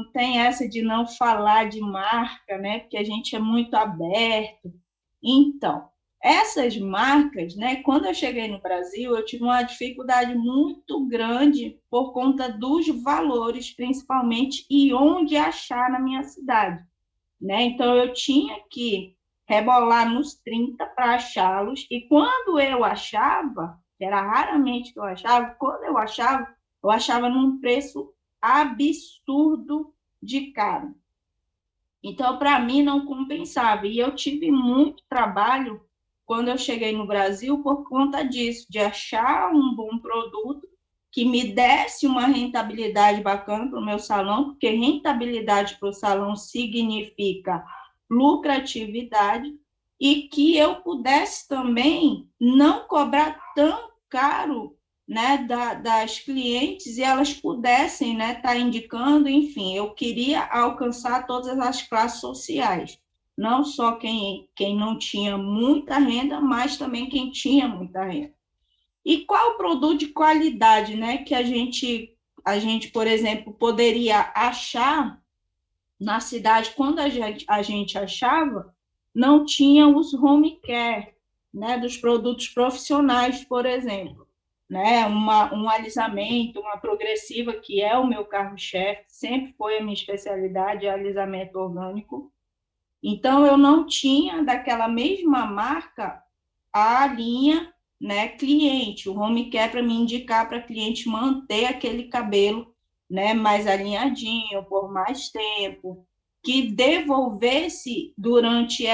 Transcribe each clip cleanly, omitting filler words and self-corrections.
não tem essa de não falar de marca, né? Porque a gente é muito aberto. Então, essas marcas, né? Quando eu cheguei no Brasil, eu tive uma dificuldade muito grande por conta dos valores, principalmente, e onde achar na minha cidade, né? Então, eu tinha que rebolar nos 30 para achá-los, e quando eu achava, que era raramente que eu achava num preço absurdo de caro. Então, para mim, não compensava. E eu tive muito trabalho quando eu cheguei no Brasil por conta disso, de achar um bom produto que me desse uma rentabilidade bacana para o meu salão, porque rentabilidade para o salão significa lucratividade, e que eu pudesse também não cobrar tão caro, né, das clientes, e elas pudessem, né, estar indicando, enfim, eu queria alcançar todas as classes sociais, não só quem não tinha muita renda, mas também quem tinha muita renda. E qual o produto de qualidade, né, que a gente, por exemplo, poderia achar na cidade, quando a gente achava, não tinha os home care, né, dos produtos profissionais, por exemplo, né, um alisamento, uma progressiva, que é o meu carro-chefe, sempre foi a minha especialidade, alisamento orgânico. Então, eu não tinha daquela mesma marca a linha, né, cliente, o home care para me indicar para cliente manter aquele cabelo, né, mais alinhadinho por mais tempo, que devolvesse durante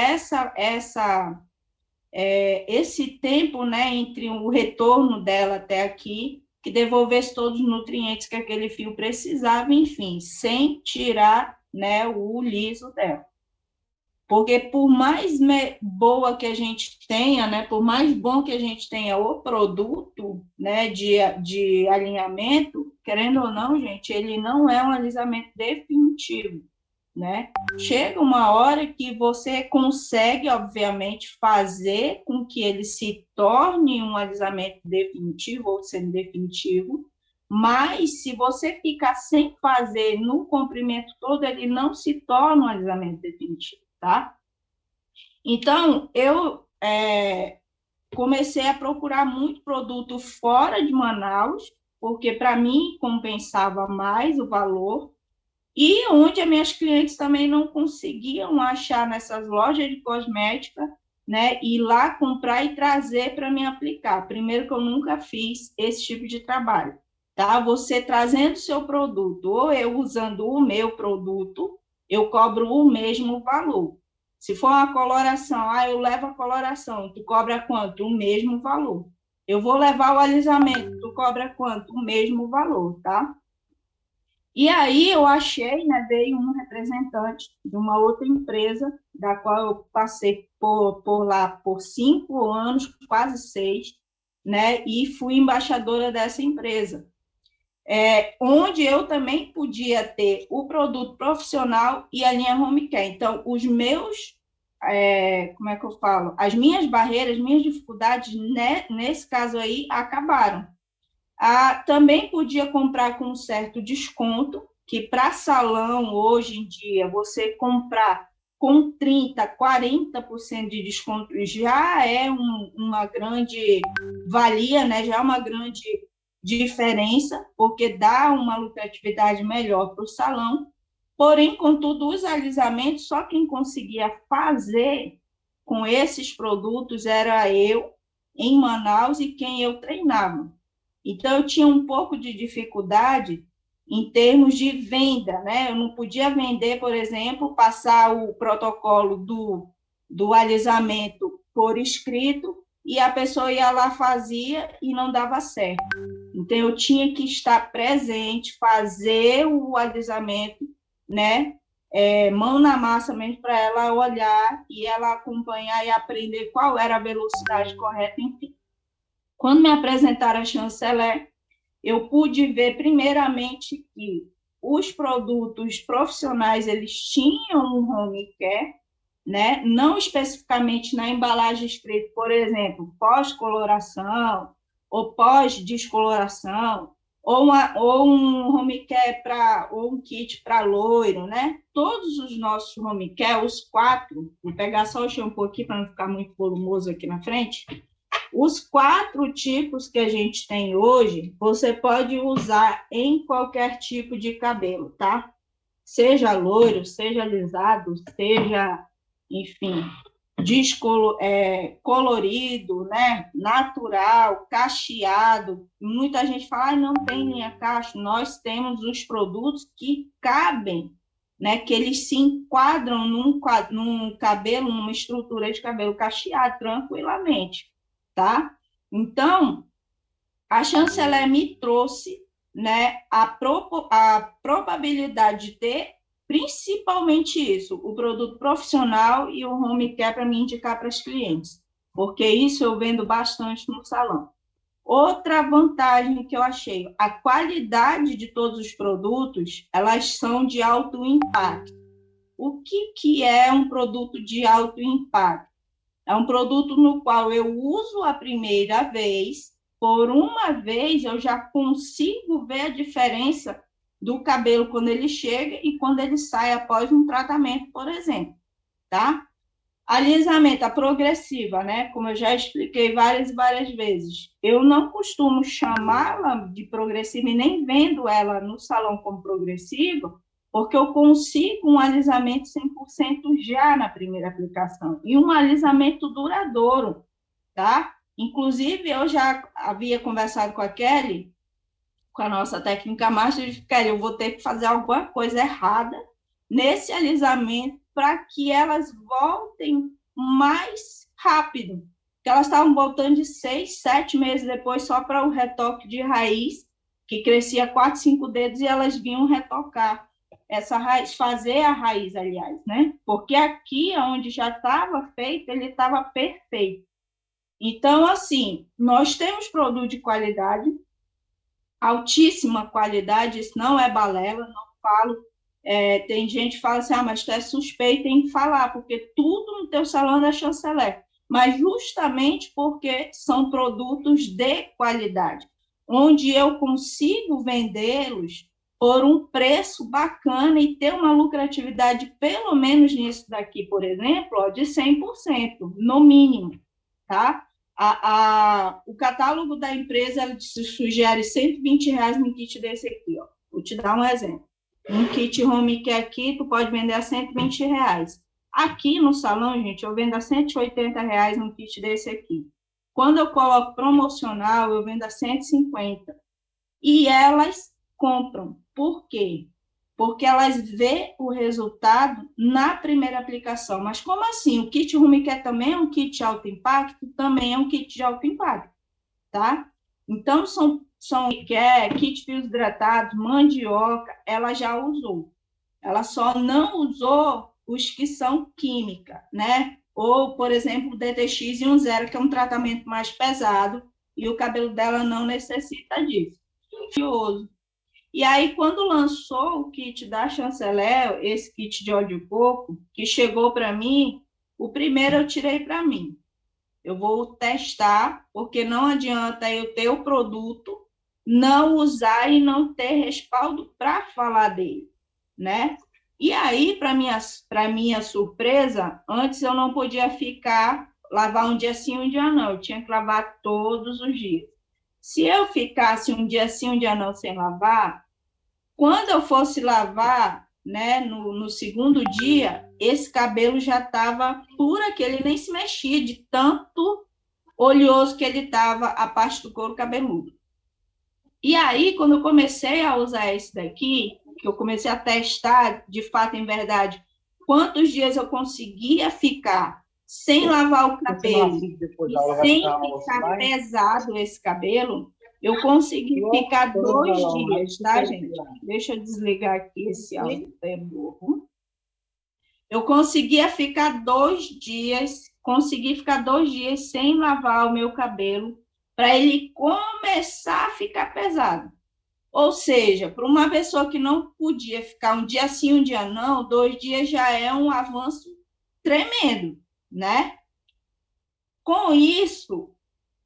esse tempo, né, entre o retorno dela até aqui, que devolvesse todos os nutrientes que aquele fio precisava, enfim, sem tirar, né, o liso dela. Porque por mais boa que a gente tenha, né, por mais bom que a gente tenha o produto, né, de alinhamento, querendo ou não, gente, ele não é um alisamento definitivo, né? Chega uma hora que você consegue, obviamente, fazer com que ele se torne um alisamento definitivo ou semi-definitivo, mas se você ficar sem fazer no comprimento todo, ele não se torna um alisamento definitivo, tá? Então, eu comecei a procurar muito produto fora de Manaus, porque para mim compensava mais o valor, e onde as minhas clientes também não conseguiam achar nessas lojas de cosmética, né, ir lá comprar e trazer para me aplicar. Primeiro que eu nunca fiz esse tipo de trabalho, tá? Você trazendo seu produto, ou eu usando o meu produto, eu cobro o mesmo valor. Se for uma coloração, eu levo a coloração, tu cobra quanto? O mesmo valor. Eu vou levar o alisamento, tu cobra quanto? O mesmo valor, tá? E aí eu achei, né, veio um representante de uma outra empresa, da qual eu passei por lá por 5 anos, quase 6, né, e fui embaixadora dessa empresa, onde eu também podia ter o produto profissional e a linha home care. Então, os meus, como é que eu falo? As minhas barreiras, minhas dificuldades, né, nesse caso aí, acabaram. Também podia comprar com um certo desconto, que para salão, hoje em dia, você comprar com 30%, 40% de desconto já é uma grande valia, né? Já é uma grande diferença, porque dá uma lucratividade melhor para o salão. Porém, contudo, os alisamentos, só quem conseguia fazer com esses produtos era eu, em Manaus, e quem eu treinava. Então, eu tinha um pouco de dificuldade em termos de venda, né? Eu não podia vender, por exemplo, passar o protocolo do alisamento por escrito, e a pessoa ia lá, fazia e não dava certo. Então, eu tinha que estar presente, fazer o alisamento, né? Mão na massa mesmo, para ela olhar e ela acompanhar e aprender qual era a velocidade correta, enfim. Quando me apresentaram a chanceler, eu pude ver primeiramente que os produtos profissionais eles tinham um home care, né? Não especificamente na embalagem escrito, por exemplo, pós-coloração ou pós-descoloração, ou um home care ou um kit para loiro, né? Todos os nossos home care, os 4, vou pegar só o shampoo aqui para não ficar muito volumoso aqui na frente. Os 4 tipos que a gente tem hoje, você pode usar em qualquer tipo de cabelo, tá? Seja loiro, seja alisado, seja, enfim, colorido, né? Natural, cacheado. Muita gente fala, não tem linha cacho. Nós temos os produtos que cabem, né? Que eles se enquadram num cabelo, numa estrutura de cabelo cacheado, tranquilamente, tá? Então, a chanceler me trouxe, né, a probabilidade de ter principalmente isso, o produto profissional e o home care para me indicar para os clientes, porque isso eu vendo bastante no salão. Outra vantagem que eu achei, a qualidade de todos os produtos, elas são de alto impacto. O que é um produto de alto impacto? É um produto no qual eu uso a primeira vez, por uma vez eu já consigo ver a diferença do cabelo quando ele chega e quando ele sai após um tratamento, por exemplo, tá? Alisamento, a progressiva, né? Como eu já expliquei várias e várias vezes. Eu não costumo chamá-la de progressiva e nem vendo ela no salão como progressiva, porque eu consigo um alisamento 100% já na primeira aplicação. E um alisamento duradouro, tá? Inclusive, eu já havia conversado com a Kelly, com a nossa técnica master, e disse, Kelly, eu vou ter que fazer alguma coisa errada nesse alisamento para que elas voltem mais rápido. Porque elas estavam voltando de 6, 7 meses depois só para o retoque de raiz, que crescia 4, 5 dedos, e elas vinham retocar essa raiz, fazer a raiz, aliás, né? Porque aqui, onde já estava feito, ele estava perfeito. Então, assim, nós temos produto de qualidade, altíssima qualidade, isso não é balela, não falo. Tem gente que fala assim, mas tu é suspeita em falar, porque tudo no teu salão é chanceler. Mas justamente porque são produtos de qualidade, onde eu consigo vendê-los por um preço bacana e ter uma lucratividade, pelo menos nisso daqui, por exemplo, de 100%, no mínimo, tá? O catálogo da empresa sugere R$ 120 no kit desse aqui, ó. Vou te dar um exemplo. Um kit home care aqui, tu pode vender a R$ 120. Aqui no salão, gente, eu vendo a R$ 180 no kit desse aqui. Quando eu coloco promocional, eu vendo a 150. E elas compram. Por quê? Porque elas vê o resultado na primeira aplicação. Mas como assim? O kit home care também é um kit de alto impacto? Também é um kit de alto impacto, tá? Então, são kit fios hidratados, mandioca, ela já usou. Ela só não usou os que são química, né? Ou, por exemplo, o DTX 10, que é um tratamento mais pesado, e o cabelo dela não necessita disso. Fioso. E aí, quando lançou o kit da Chanceler, esse kit de óleo de coco, que chegou para mim, o primeiro eu tirei para mim. Eu vou testar, porque não adianta eu ter o produto, não usar e não ter respaldo para falar dele, né? E aí, para minha surpresa, antes eu não podia lavar um dia sim, um dia não. Eu tinha que lavar todos os dias. Se eu ficasse um dia sim, um dia não sem lavar, quando eu fosse lavar, né, no segundo dia, esse cabelo já estava pura, que ele nem se mexia de tanto oleoso que ele estava, a parte do couro cabeludo. E aí, quando eu comecei a usar esse daqui, que eu comecei a testar, de fato, em verdade, quantos dias eu conseguia ficar sem lavar o cabelo e sem ficar pesado esse cabelo, eu consegui ficar 2 dias, tá, gente? Deixa eu desligar aqui esse áudio. Eu conseguia ficar 2 dias, sem lavar o meu cabelo, para ele começar a ficar pesado. Ou seja, para uma pessoa que não podia ficar um dia sim, um dia não, 2 dias já é um avanço tremendo, né? Com isso,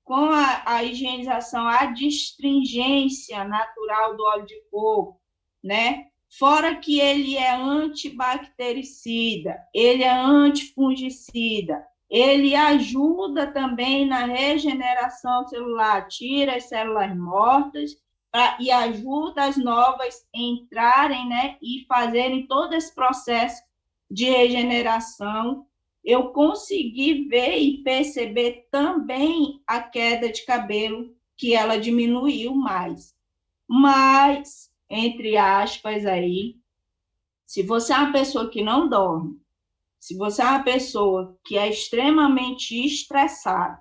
com a higienização, a destringência natural do óleo de coco, né? Fora que ele é antibactericida, ele é antifungicida, ele ajuda também na regeneração celular, tira as células mortas e ajuda as novas a entrarem, né, e fazerem todo esse processo de regeneração. Eu consegui ver e perceber também a queda de cabelo, que ela diminuiu mais. Mas, entre aspas aí, se você é uma pessoa que não dorme, se você é uma pessoa que é extremamente estressada,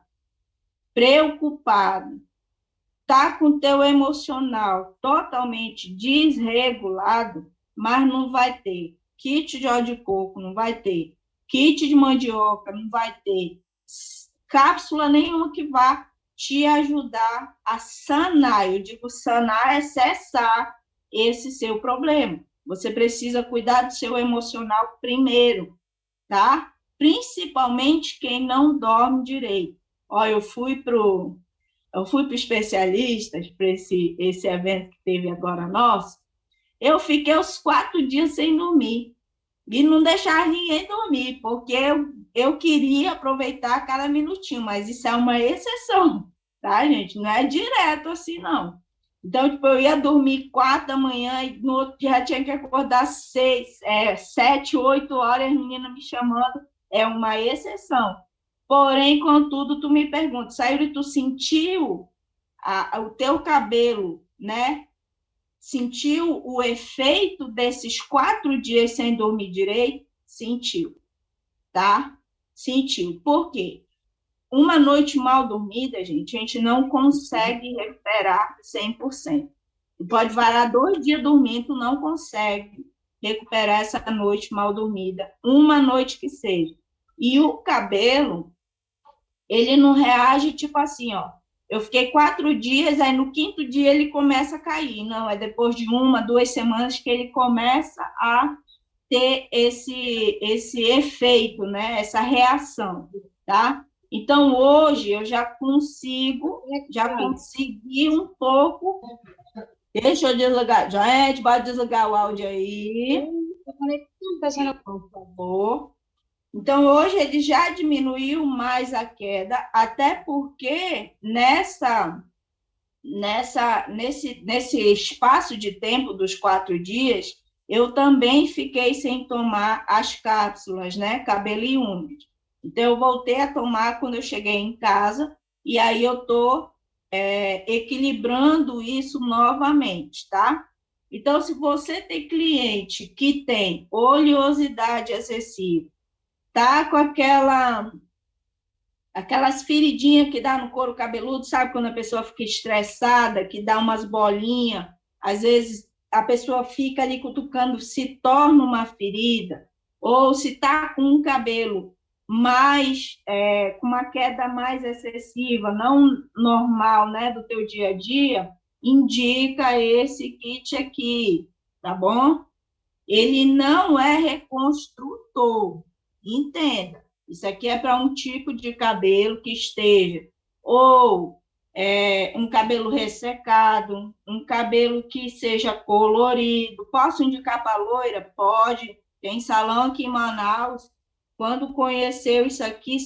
preocupada, tá com o teu emocional totalmente desregulado, mas não vai ter kit de óleo de coco, não vai ter kit de mandioca, não vai ter cápsula nenhuma que vá te ajudar a sanar. Eu digo sanar é cessar esse seu problema. Você precisa cuidar do seu emocional primeiro, tá? Principalmente quem não dorme direito. Ó, eu fui para especialistas, para esse evento que teve agora nosso, eu fiquei os 4 dias sem dormir. E não deixar ninguém dormir, porque eu queria aproveitar cada minutinho, mas isso é uma exceção, tá, gente? Não é direto assim, não. Então, tipo, eu ia dormir 4 da manhã e no outro dia tinha que acordar 7, 8 horas, as meninas me chamando, é uma exceção. Porém, contudo, tu me pergunta, Sayuri, tu sentiu o teu cabelo, né? Sentiu o efeito desses 4 dias sem dormir direito? Sentiu, tá? Sentiu. Por quê? Uma noite mal dormida, gente, a gente não consegue recuperar 100%. Tu pode varar 2 dias dormindo, não consegue recuperar essa noite mal dormida, uma noite que seja. E o cabelo, ele não reage tipo assim, ó. Eu fiquei 4 dias, aí no quinto dia ele começa a cair. Não, é depois de 1, 2 semanas que ele começa a ter esse efeito, né? Essa reação, tá? Então, hoje eu já consegui um pouco. Deixa eu desligar. Gente, pode desligar o áudio aí, por favor. Então, hoje ele já diminuiu mais a queda, até porque nesse espaço de tempo dos 4 dias, eu também fiquei sem tomar as cápsulas, né? Cabelo e unhas. Então, eu voltei a tomar quando eu cheguei em casa, e aí eu estou equilibrando isso novamente, tá? Então, se você tem cliente que tem oleosidade excessiva, tá com aquelas feridinhas que dá no couro cabeludo, sabe quando a pessoa fica estressada, que dá umas bolinhas, às vezes a pessoa fica ali cutucando, se torna uma ferida, ou se tá com um cabelo com uma queda mais excessiva, não normal, né, do teu dia a dia, indica esse kit aqui, tá bom? Ele não é reconstrutor, entenda. Isso aqui é para um tipo de cabelo que esteja ou um cabelo ressecado, um cabelo que seja colorido. Posso indicar para loira? Pode. Tem salão aqui em Manaus. Quando conheceu isso aqui,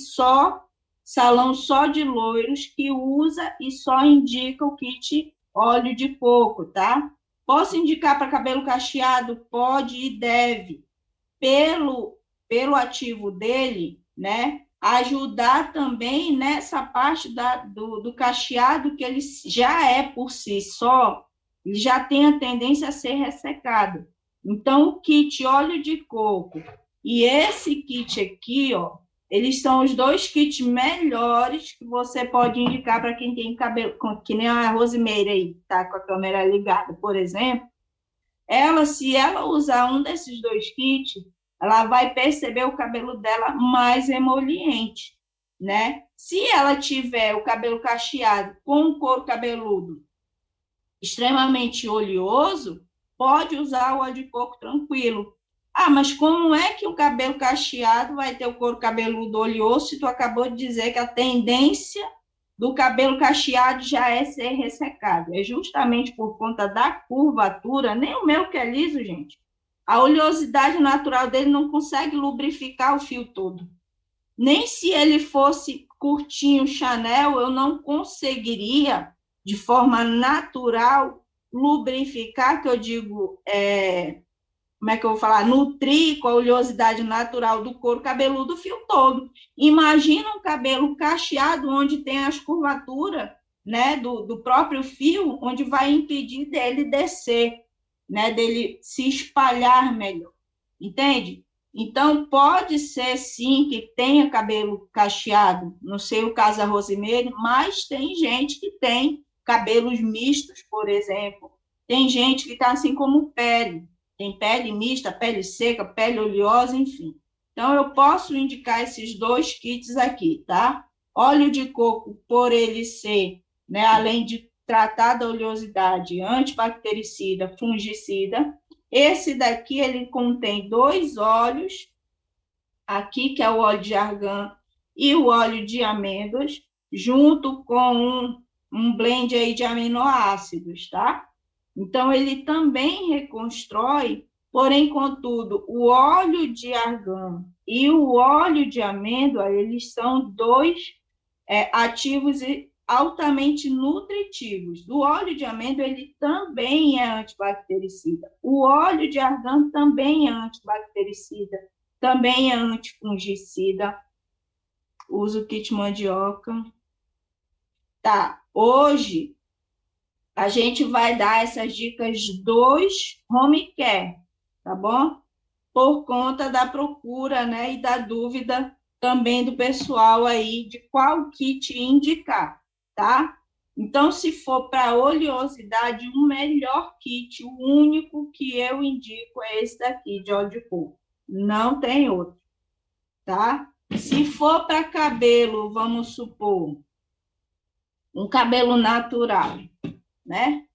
salão só de loiros que usa e só indica o kit óleo de coco, tá? Posso indicar para cabelo cacheado? Pode e deve. Pelo ativo dele, né? Ajudar também nessa parte do cacheado, que ele já é por si só, ele já tem a tendência a ser ressecado. Então, o kit óleo de coco e esse kit aqui, ó, eles são os 2 kits melhores que você pode indicar para quem tem cabelo, que nem a Rosimeira aí, tá com a câmera ligada, por exemplo. Se ela usar um desses 2 kits, ela vai perceber o cabelo dela mais emoliente, né? Se ela tiver o cabelo cacheado com o couro cabeludo extremamente oleoso, pode usar o óleo de coco tranquilo. Ah, mas como é que o cabelo cacheado vai ter o couro cabeludo oleoso se tu acabou de dizer que a tendência do cabelo cacheado já é ser ressecado. É justamente por conta da curvatura, nem o meu que é liso, gente. A oleosidade natural dele não consegue lubrificar o fio todo. Nem se ele fosse curtinho Chanel, eu não conseguiria, de forma natural, lubrificar, que eu digo, como é que eu vou falar? Nutrir com a oleosidade natural do couro cabeludo o fio todo. Imagina um cabelo cacheado, onde tem as curvaturas, né, do próprio fio, onde vai impedir dele descer, né, dele se espalhar melhor. Entende? Então, pode ser, sim, que tenha cabelo cacheado, não sei o caso da Rosimeire, mas tem gente que tem cabelos mistos, por exemplo. Tem gente que está assim como pele. Tem pele mista, pele seca, pele oleosa, enfim. Então, eu posso indicar esses 2 kits aqui, tá? Óleo de coco, por ele ser, né, além de tratar da oleosidade, antibactericida, fungicida. Esse daqui, ele contém 2 óleos, aqui que é o óleo de argan e o óleo de amêndoas, junto com um blend aí de aminoácidos, tá? Então, ele também reconstrói, porém, contudo, o óleo de argan e o óleo de amêndoa, eles são 2 ativos e altamente nutritivos. O óleo de amêndoa, ele também é antibactericida. O óleo de argan também é antibactericida, também é antifungicida. Uso kit mandioca. Tá, hoje a gente vai dar essas dicas 2 home care, tá bom? Por conta da procura, né, e da dúvida também do pessoal aí de qual kit indicar, tá? Então, se for para oleosidade, o melhor kit, o único que eu indico é esse daqui, de óleo de coco. Não tem outro, tá? Se for para cabelo, vamos supor, um cabelo natural, né?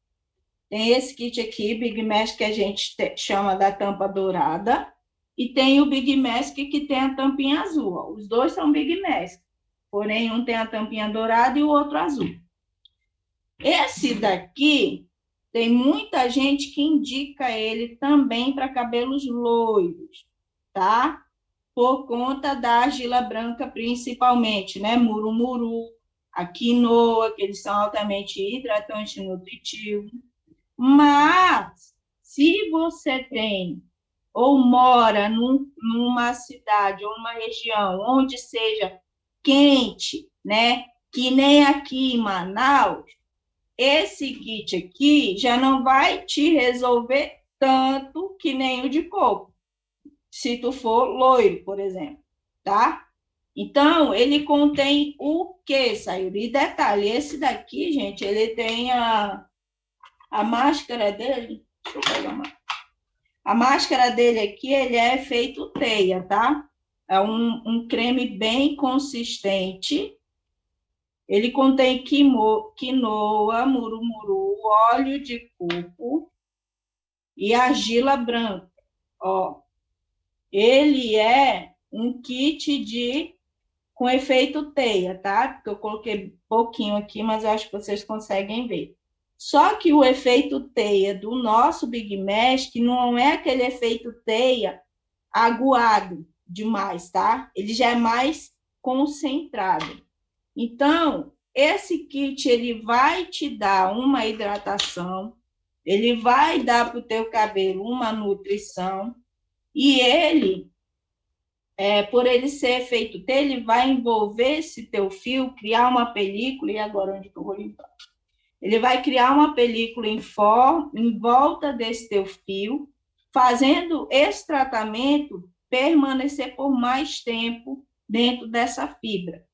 Tem esse kit aqui, Big Mask, que a gente chama da tampa dourada, e tem o Big Mask, que tem a tampinha azul. Ó. Os 2 são Big Mask, porém um tem a tampinha dourada e o outro azul. Esse daqui, tem muita gente que indica ele também para cabelos loiros, tá? Por conta da argila branca, principalmente, né? Murumuru, a quinoa, que eles são altamente hidratantes e nutritivos. Mas, se você tem ou mora numa cidade ou numa região onde seja quente, né, que nem aqui em Manaus, esse kit aqui já não vai te resolver tanto que nem o de coco, se tu for loiro, por exemplo, tá? Então, ele contém o quê, Sayuri? E detalhe, esse daqui, gente, ele tem a máscara dele, deixa eu pegar uma. A máscara dele aqui, ele é feito teia, tá? É um creme bem consistente. Ele contém quinoa, murumuru, óleo de coco e argila branca. Ó, ele é um kit com efeito teia, tá? Porque eu coloquei pouquinho aqui, mas eu acho que vocês conseguem ver. Só que o efeito teia do nosso Big Mask não é aquele efeito teia aguado demais, tá? Ele já é mais concentrado. Então, esse kit, ele vai te dar uma hidratação, ele vai dar para o teu cabelo uma nutrição, e ele, por ele ser feito teia, ele vai envolver esse teu fio, criar uma película, e agora onde que eu vou limpar? Ele vai criar uma película em volta desse teu fio, fazendo esse tratamento permanecer por mais tempo dentro dessa fibra.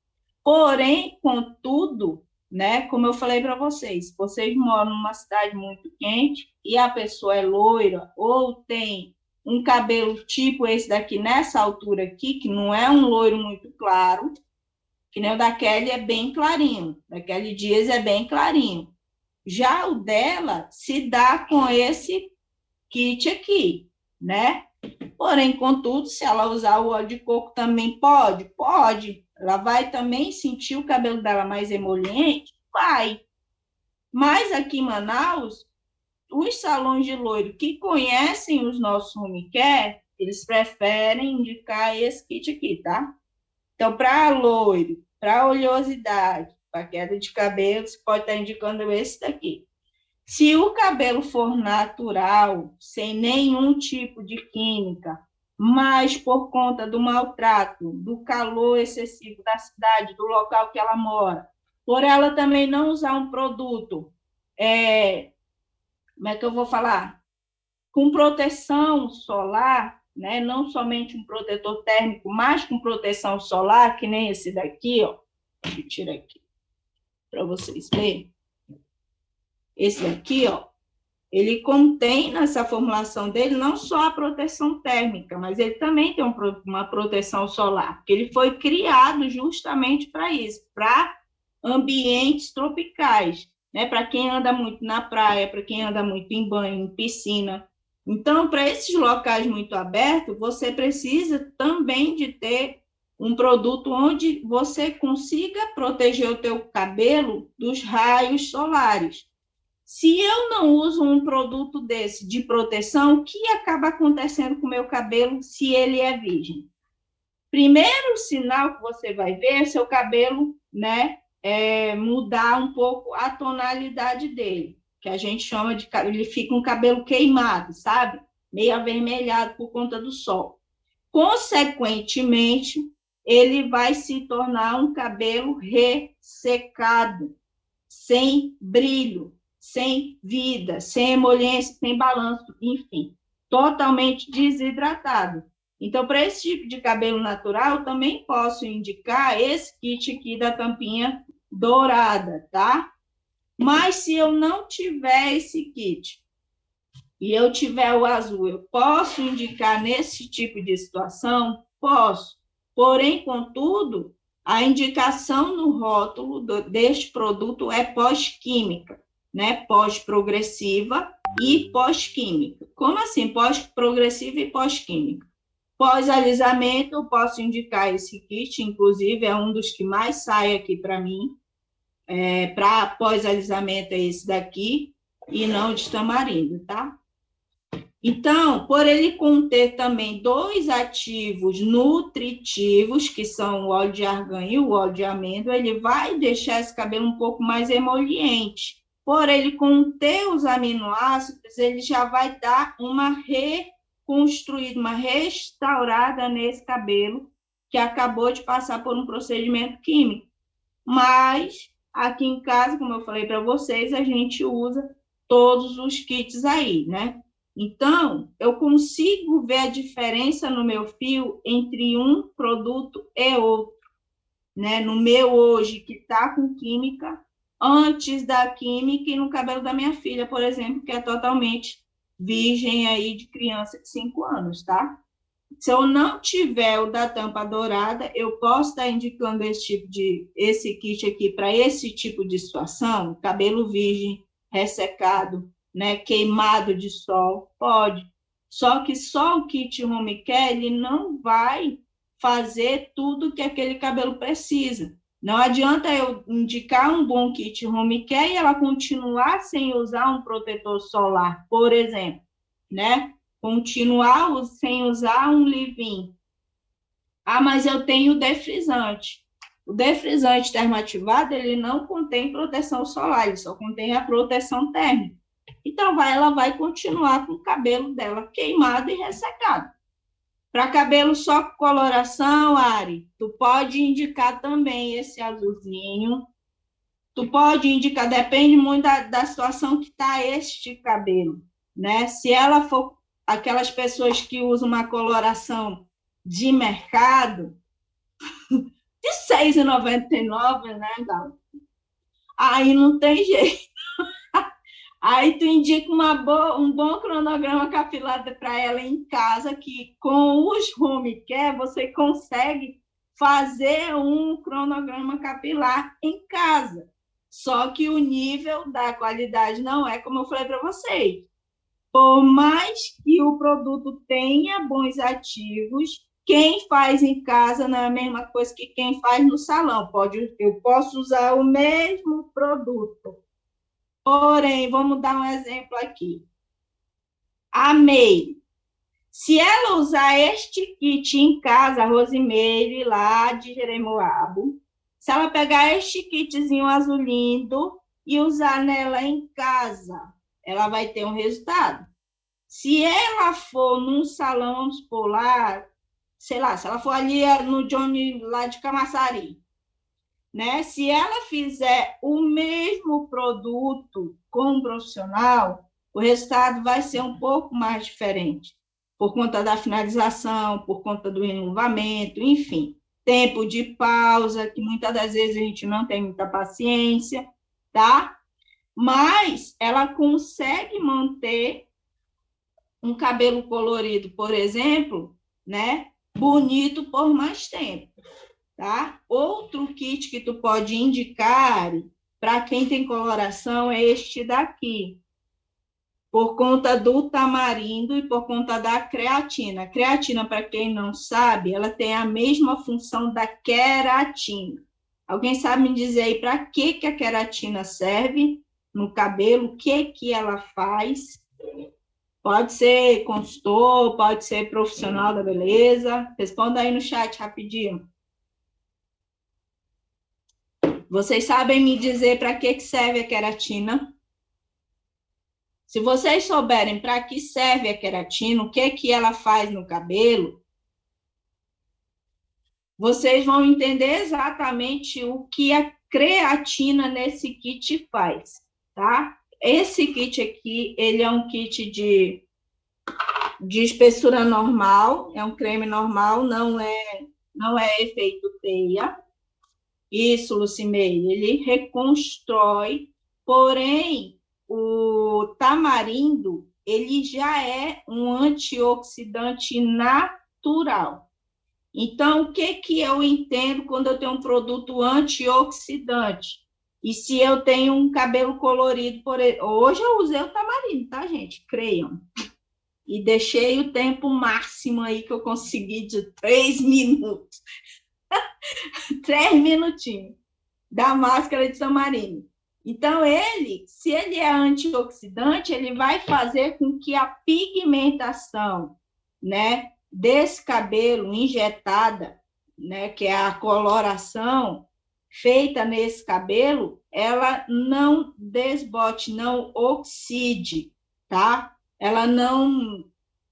Porém, contudo, né, como eu falei para vocês moram numa cidade muito quente e a pessoa é loira ou tem um cabelo tipo esse daqui, nessa altura aqui, que não é um loiro muito claro, que nem o da Kelly é bem clarinho, da Kelly Dias é bem clarinho. Já o dela se dá com esse kit aqui, né? Porém, contudo, se ela usar o óleo de coco também pode? Pode. Ela vai também sentir o cabelo dela mais emoliente? Vai. Mas aqui em Manaus, os salões de loiro que conhecem os nossos home care, eles preferem indicar esse kit aqui, tá? Então, para loiro, para oleosidade, para queda de cabelo, você pode estar indicando esse daqui. Se o cabelo for natural, sem nenhum tipo de química, mas por conta do maltrato, do calor excessivo da cidade, do local que ela mora, por ela também não usar um produto, como é que eu vou falar? Com proteção solar, né? Não somente um protetor térmico, mas com proteção solar, que nem esse daqui, ó. Deixa eu tirar aqui para vocês verem. Esse daqui, ó, ele contém nessa formulação dele não só a proteção térmica, mas ele também tem uma proteção solar, porque ele foi criado justamente para isso, para ambientes tropicais, né? Para quem anda muito na praia, para quem anda muito em banho, em piscina. Então, para esses locais muito abertos, você precisa também de ter um produto onde você consiga proteger o teu cabelo dos raios solares. Se eu não uso um produto desse de proteção, o que acaba acontecendo com o meu cabelo se ele é virgem? Primeiro sinal que você vai ver é seu cabelo, né, mudar um pouco a tonalidade dele, que a gente chama de, ele fica um cabelo queimado, sabe? Meio avermelhado por conta do sol. Consequentemente, ele vai se tornar um cabelo ressecado, sem brilho, sem vida, sem emoliência, sem balanço, enfim, totalmente desidratado. Então, para esse tipo de cabelo natural, também posso indicar esse kit aqui da tampinha dourada, tá? Mas se eu não tiver esse kit e eu tiver o azul, eu posso indicar nesse tipo de situação? Posso. Porém, contudo, a indicação no rótulo deste produto é pós-química, né? Pós-progressiva e pós-química. Como assim? Pós-progressiva e pós-química. Pós-alisamento, eu posso indicar esse kit, inclusive é um dos que mais sai aqui para mim. Para pós-alisamento é esse daqui, e não de tamarindo, tá? Então, por ele conter também dois ativos nutritivos, que são o óleo de argan e o óleo de amêndoa, ele vai deixar esse cabelo um pouco mais emoliente. Por ele conter os aminoácidos, ele já vai dar uma reconstruída, uma restaurada nesse cabelo que acabou de passar por um procedimento químico. Mas, aqui em casa, como eu falei para vocês, a gente usa todos os kits aí, né? Então, eu consigo ver a diferença no meu fio entre um produto e outro, né? No meu hoje, que está com química, antes da química, e no cabelo da minha filha, por exemplo, que é totalmente virgem aí de criança de 5 anos, tá? Se eu não tiver o da tampa dourada, eu posso estar indicando esse kit aqui para esse tipo de situação, cabelo virgem, ressecado, né, queimado de sol, pode. Só que só o kit home care, ele não vai fazer tudo que aquele cabelo precisa. Não adianta eu indicar um bom kit home care e ela continuar sem usar um protetor solar, por exemplo, né? Continuar sem usar um leave-in. Ah, mas eu tenho defrisante. O defrisante termoativado, ele não contém proteção solar, ele só contém a proteção térmica. Então, ela vai continuar com o cabelo dela queimado e ressecado. Para cabelo só com coloração, Ari, tu pode indicar também esse azulzinho. Tu pode indicar, depende muito da situação que está este cabelo, né? Se ela for aquelas pessoas que usam uma coloração de mercado, de R$ 6,99, né, Gal? Aí não tem jeito. Aí tu indica um bom cronograma capilar para ela em casa, que com os home care você consegue fazer um cronograma capilar em casa. Só que o nível da qualidade não é como eu falei para vocês. Por mais que o produto tenha bons ativos, quem faz em casa não é a mesma coisa que quem faz no salão. Eu posso usar o mesmo produto. Porém, vamos dar um exemplo aqui. A May, se ela usar este kit em casa, a Rosimeire, lá de Jeremoabo, se ela pegar este kitzinho azul lindo e usar nela em casa, ela vai ter um resultado. Se ela for num salão, vamos supor, lá, sei lá, se ela for ali no Johnny, lá de Camaçari, né? Se ela fizer o mesmo produto com um profissional, o resultado vai ser um pouco mais diferente, por conta da finalização, por conta do enluvamento, enfim, tempo de pausa, que muitas das vezes a gente não tem muita paciência, tá? Mas ela consegue manter um cabelo colorido, por exemplo, né, bonito por mais tempo, tá? Outro kit que tu pode indicar para quem tem coloração é este daqui, por conta do tamarindo e por conta da creatina. A creatina, para quem não sabe, ela tem a mesma função da queratina. Alguém sabe me dizer aí para que a queratina serve no cabelo? O que ela faz? Pode ser consultor, pode ser profissional da beleza. Responda aí no chat rapidinho. Vocês sabem me dizer para que serve a queratina? Se vocês souberem para que serve a queratina, o que ela faz no cabelo, vocês vão entender exatamente o que a creatina nesse kit faz, tá? Esse kit aqui, ele é um kit de espessura normal, é um creme normal, não é efeito teia. Isso, Lucimei, ele reconstrói, porém, o tamarindo, ele já é um antioxidante natural. Então, o que eu entendo quando eu tenho um produto antioxidante? E se eu tenho um cabelo colorido, hoje eu usei o tamarindo, tá, gente? Creiam. E deixei o tempo máximo aí que eu consegui de 3 minutos. 3 minutinhos da máscara de tamarindo. Então, se ele é antioxidante, ele vai fazer com que a pigmentação, né, desse cabelo injetada, né, que é a coloração feita nesse cabelo, ela não desbote, não oxide, tá? Ela não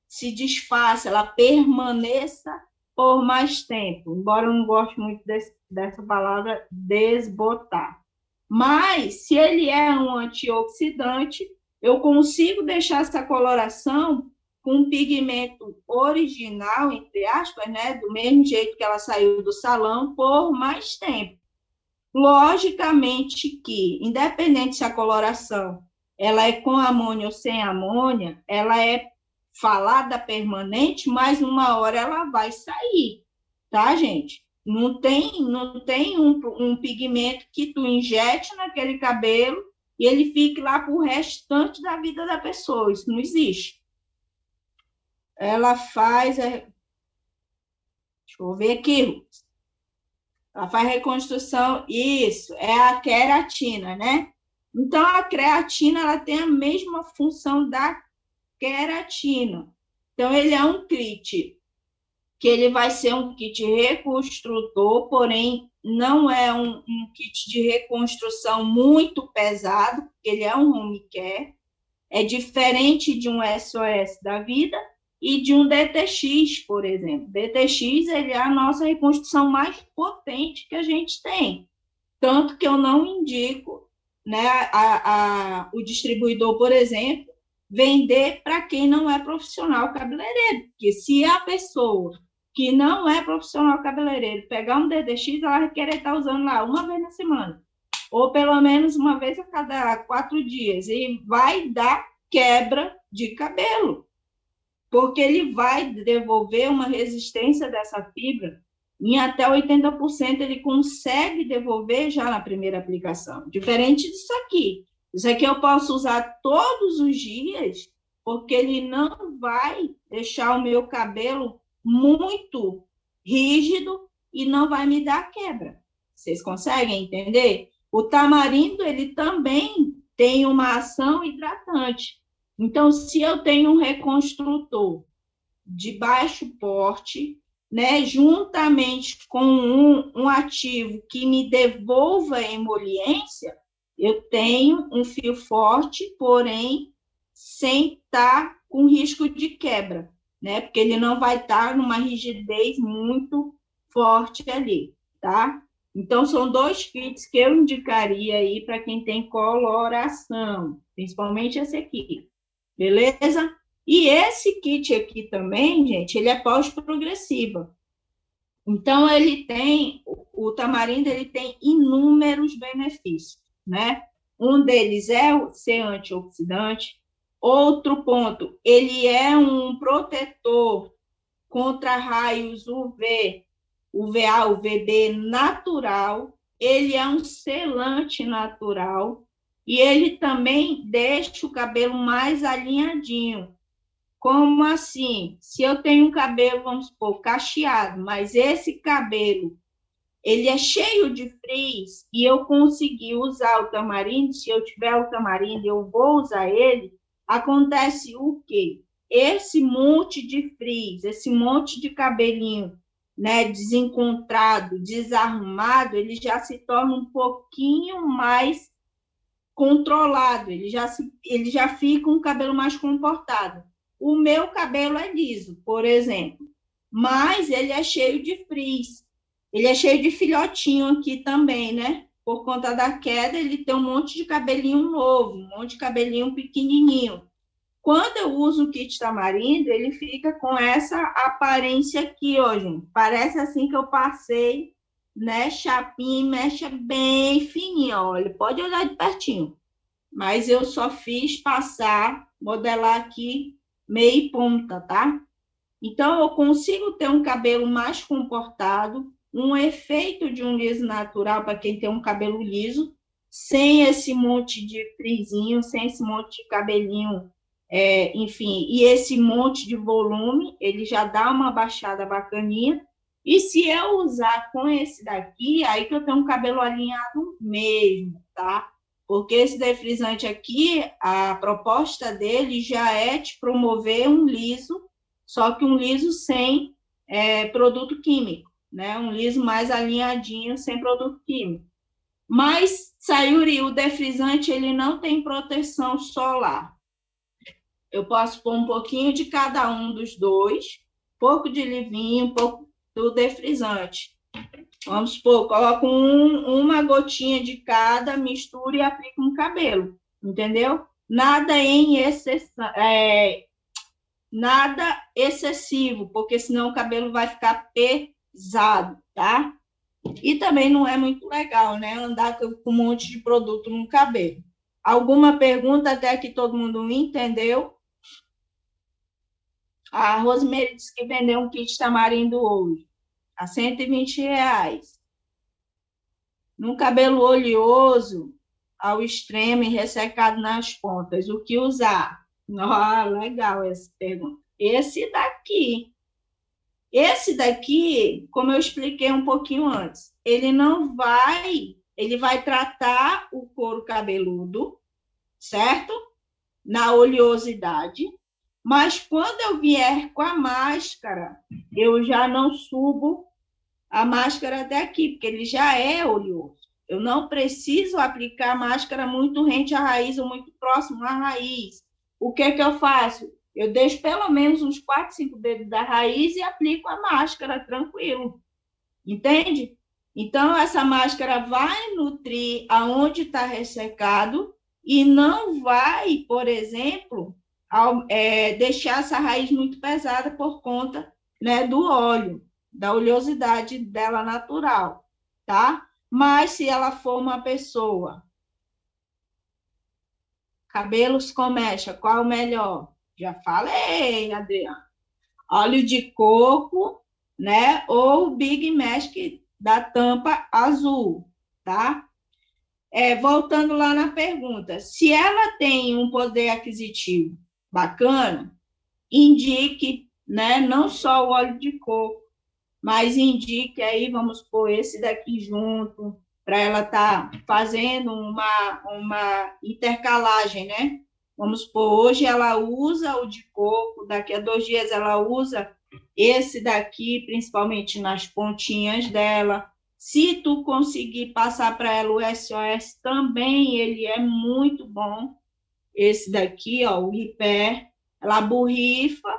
se desfaça, ela permaneça por mais tempo, embora eu não goste muito dessa palavra desbotar. Mas, se ele é um antioxidante, eu consigo deixar essa coloração com um pigmento original, entre aspas, né, do mesmo jeito que ela saiu do salão, por mais tempo. Logicamente que, independente se a coloração ela é com amônia ou sem amônia, ela é falada permanente, mas uma hora ela vai sair, tá, gente? Não tem um pigmento que tu injete naquele cabelo e ele fique lá pro restante da vida da pessoa. Isso não existe. Ela faz... Deixa eu ver aqui. Ela faz reconstrução. Isso, é a queratina, né? Então, a creatina ela tem a mesma função da queratina. Então, ele é um kit que ele vai ser um kit reconstrutor, porém não é um kit de reconstrução muito pesado, porque ele é um home care, é diferente de um SOS da vida e de um DTX, por exemplo. DTX ele é a nossa reconstrução mais potente que a gente tem, tanto que eu não indico, né, o distribuidor, por exemplo, vender para quem não é profissional cabeleireiro, porque se a pessoa que não é profissional cabeleireiro pegar um DDX, ela vai querer estar usando lá uma vez na semana, ou pelo menos uma vez a cada 4 dias, e vai dar quebra de cabelo, porque ele vai devolver uma resistência dessa fibra em até 80%, ele consegue devolver já na primeira aplicação, diferente disso aqui. Isso aqui eu posso usar todos os dias porque ele não vai deixar o meu cabelo muito rígido e não vai me dar quebra. Vocês conseguem entender? O tamarindo, ele também tem uma ação hidratante. Então, se eu tenho um reconstrutor de baixo porte, né, juntamente com um ativo que me devolva a emoliência, eu tenho um fio forte, porém sem estar com risco de quebra, né? Porque ele não vai estar numa rigidez muito forte ali, tá? Então, são 2 kits que eu indicaria aí para quem tem coloração, principalmente esse aqui, beleza? E esse kit aqui também, gente, ele é pós-progressiva. Então, ele tem, o tamarindo, ele tem inúmeros benefícios, né? Um deles é ser antioxidante. Outro ponto, ele é um protetor contra raios UV, UVA, UVB natural. Ele é um selante natural. E ele também deixa o cabelo mais alinhadinho. Como assim? Se eu tenho um cabelo, vamos supor, cacheado, mas esse cabelo, ele é cheio de frizz e eu consegui usar o tamarindo, se eu tiver o tamarindo, eu vou usar ele, acontece o quê? Esse monte de frizz, esse monte de cabelinho, né, desencontrado, desarrumado, ele já se torna um pouquinho mais controlado, ele já fica um cabelo mais comportado. O meu cabelo é liso, por exemplo, mas ele é cheio de frizz. Ele é cheio de filhotinho aqui também, né? Por conta da queda, ele tem um monte de cabelinho novo, um monte de cabelinho pequenininho. Quando eu uso o kit tamarindo, ele fica com essa aparência aqui, ó, gente. Parece assim que eu passei, né, chapinha e mecha bem fininha, ó. Ele pode olhar de pertinho. Mas eu só fiz passar, modelar aqui meia ponta, tá? Então, eu consigo ter um cabelo mais comportado, um efeito de um liso natural para quem tem um cabelo liso, sem esse monte de frisinho, sem esse monte de cabelinho, enfim, e esse monte de volume, ele já dá uma baixada bacaninha. E se eu usar com esse daqui, aí que eu tenho um cabelo alinhado mesmo, tá? Porque esse defrisante aqui, a proposta dele já é te promover um liso, só que um liso sem produto químico, né? Um liso mais alinhadinho, sem produto químico. Mas, Sayuri, o defrisante, ele não tem proteção solar. Eu posso pôr um pouquinho de cada um dos dois, pouco de livinho, um pouco do defrisante. Vamos supor, coloco uma gotinha de cada, mistura e aplico no cabelo, entendeu? Nada em exceção, nada excessivo, porque senão o cabelo vai ficar pesado, tá? E também não é muito legal, né? Andar com um monte de produto no cabelo. Alguma pergunta até que todo mundo entendeu? A Rosemary disse que vendeu um kit tamarindo hoje, a R$ 120. Num cabelo oleoso, ao extremo e ressecado nas pontas, o que usar? Ah, legal essa pergunta. Esse daqui, como eu expliquei um pouquinho antes, ele vai tratar o couro cabeludo, certo? Na oleosidade, mas quando eu vier com a máscara, eu já não subo a máscara até aqui, porque ele já é oleoso. Eu não preciso aplicar a máscara muito rente à raiz ou muito próximo à raiz. O que é que eu faço? Eu deixo pelo menos uns 4, 5 dedos da raiz e aplico a máscara, tranquilo. Entende? Então, essa máscara vai nutrir aonde está ressecado e não vai, por exemplo, deixar essa raiz muito pesada por conta, né, do óleo, da oleosidade dela natural, tá? Mas se ela for uma pessoa, cabelos com mecha, qual o melhor? Já falei, Adriana. Óleo de coco, né? Ou o Big Mask da tampa azul, tá? Voltando lá na pergunta, se ela tem um poder aquisitivo bacana, indique, né, não só o óleo de coco, mas indique aí, vamos pôr esse daqui junto, para ela estar fazendo uma intercalagem, né? Vamos pôr, hoje ela usa o de coco, daqui a 2 dias ela usa esse daqui, principalmente nas pontinhas dela. Se tu conseguir passar para ela o SOS também, ele é muito bom. Esse daqui, ó, o Repair, ela borrifa,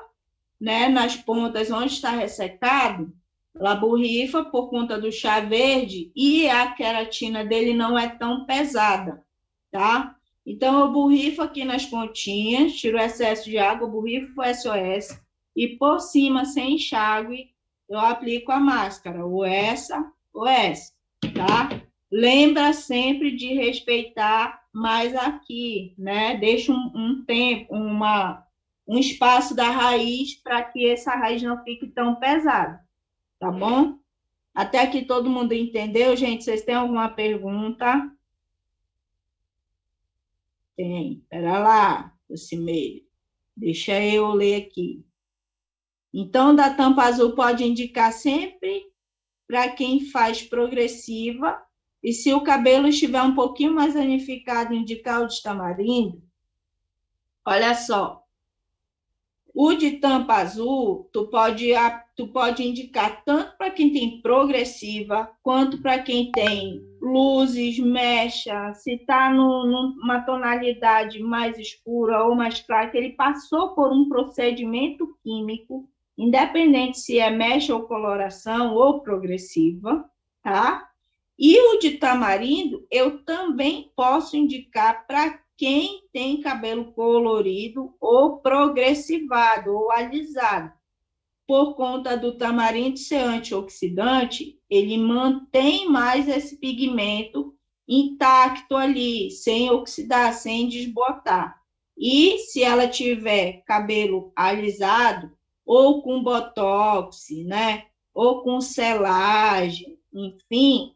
né, nas pontas onde está ressecado, ela borrifa por conta do chá verde e a queratina dele não é tão pesada, tá? Então, eu borrifo aqui nas pontinhas, tiro o excesso de água, borrifo o SOS e por cima, sem enxágue, eu aplico a máscara, ou essa, tá? Lembra sempre de respeitar mais aqui, né? Deixa um tempo, um espaço da raiz para que essa raiz não fique tão pesada, tá bom? Até aqui todo mundo entendeu, gente? Vocês têm alguma pergunta? Tem. Espera lá, Cimeire. Deixa eu ler aqui. Então, da tampa azul pode indicar sempre para quem faz progressiva, e se o cabelo estiver um pouquinho mais danificado, indicar o de tamarindo. Olha só, o de tampa azul, tu pode indicar tanto para quem tem progressiva, quanto para quem tem luzes, mecha, se está numa tonalidade mais escura ou mais clara, que ele passou por um procedimento químico, independente se é mecha ou coloração ou progressiva, tá? E o de tamarindo, eu também posso indicar para quem tem cabelo colorido ou progressivado ou alisado. Por conta do tamarindo ser antioxidante, ele mantém mais esse pigmento intacto ali, sem oxidar, sem desbotar. E se ela tiver cabelo alisado, ou com botox, né? Ou com selagem, enfim,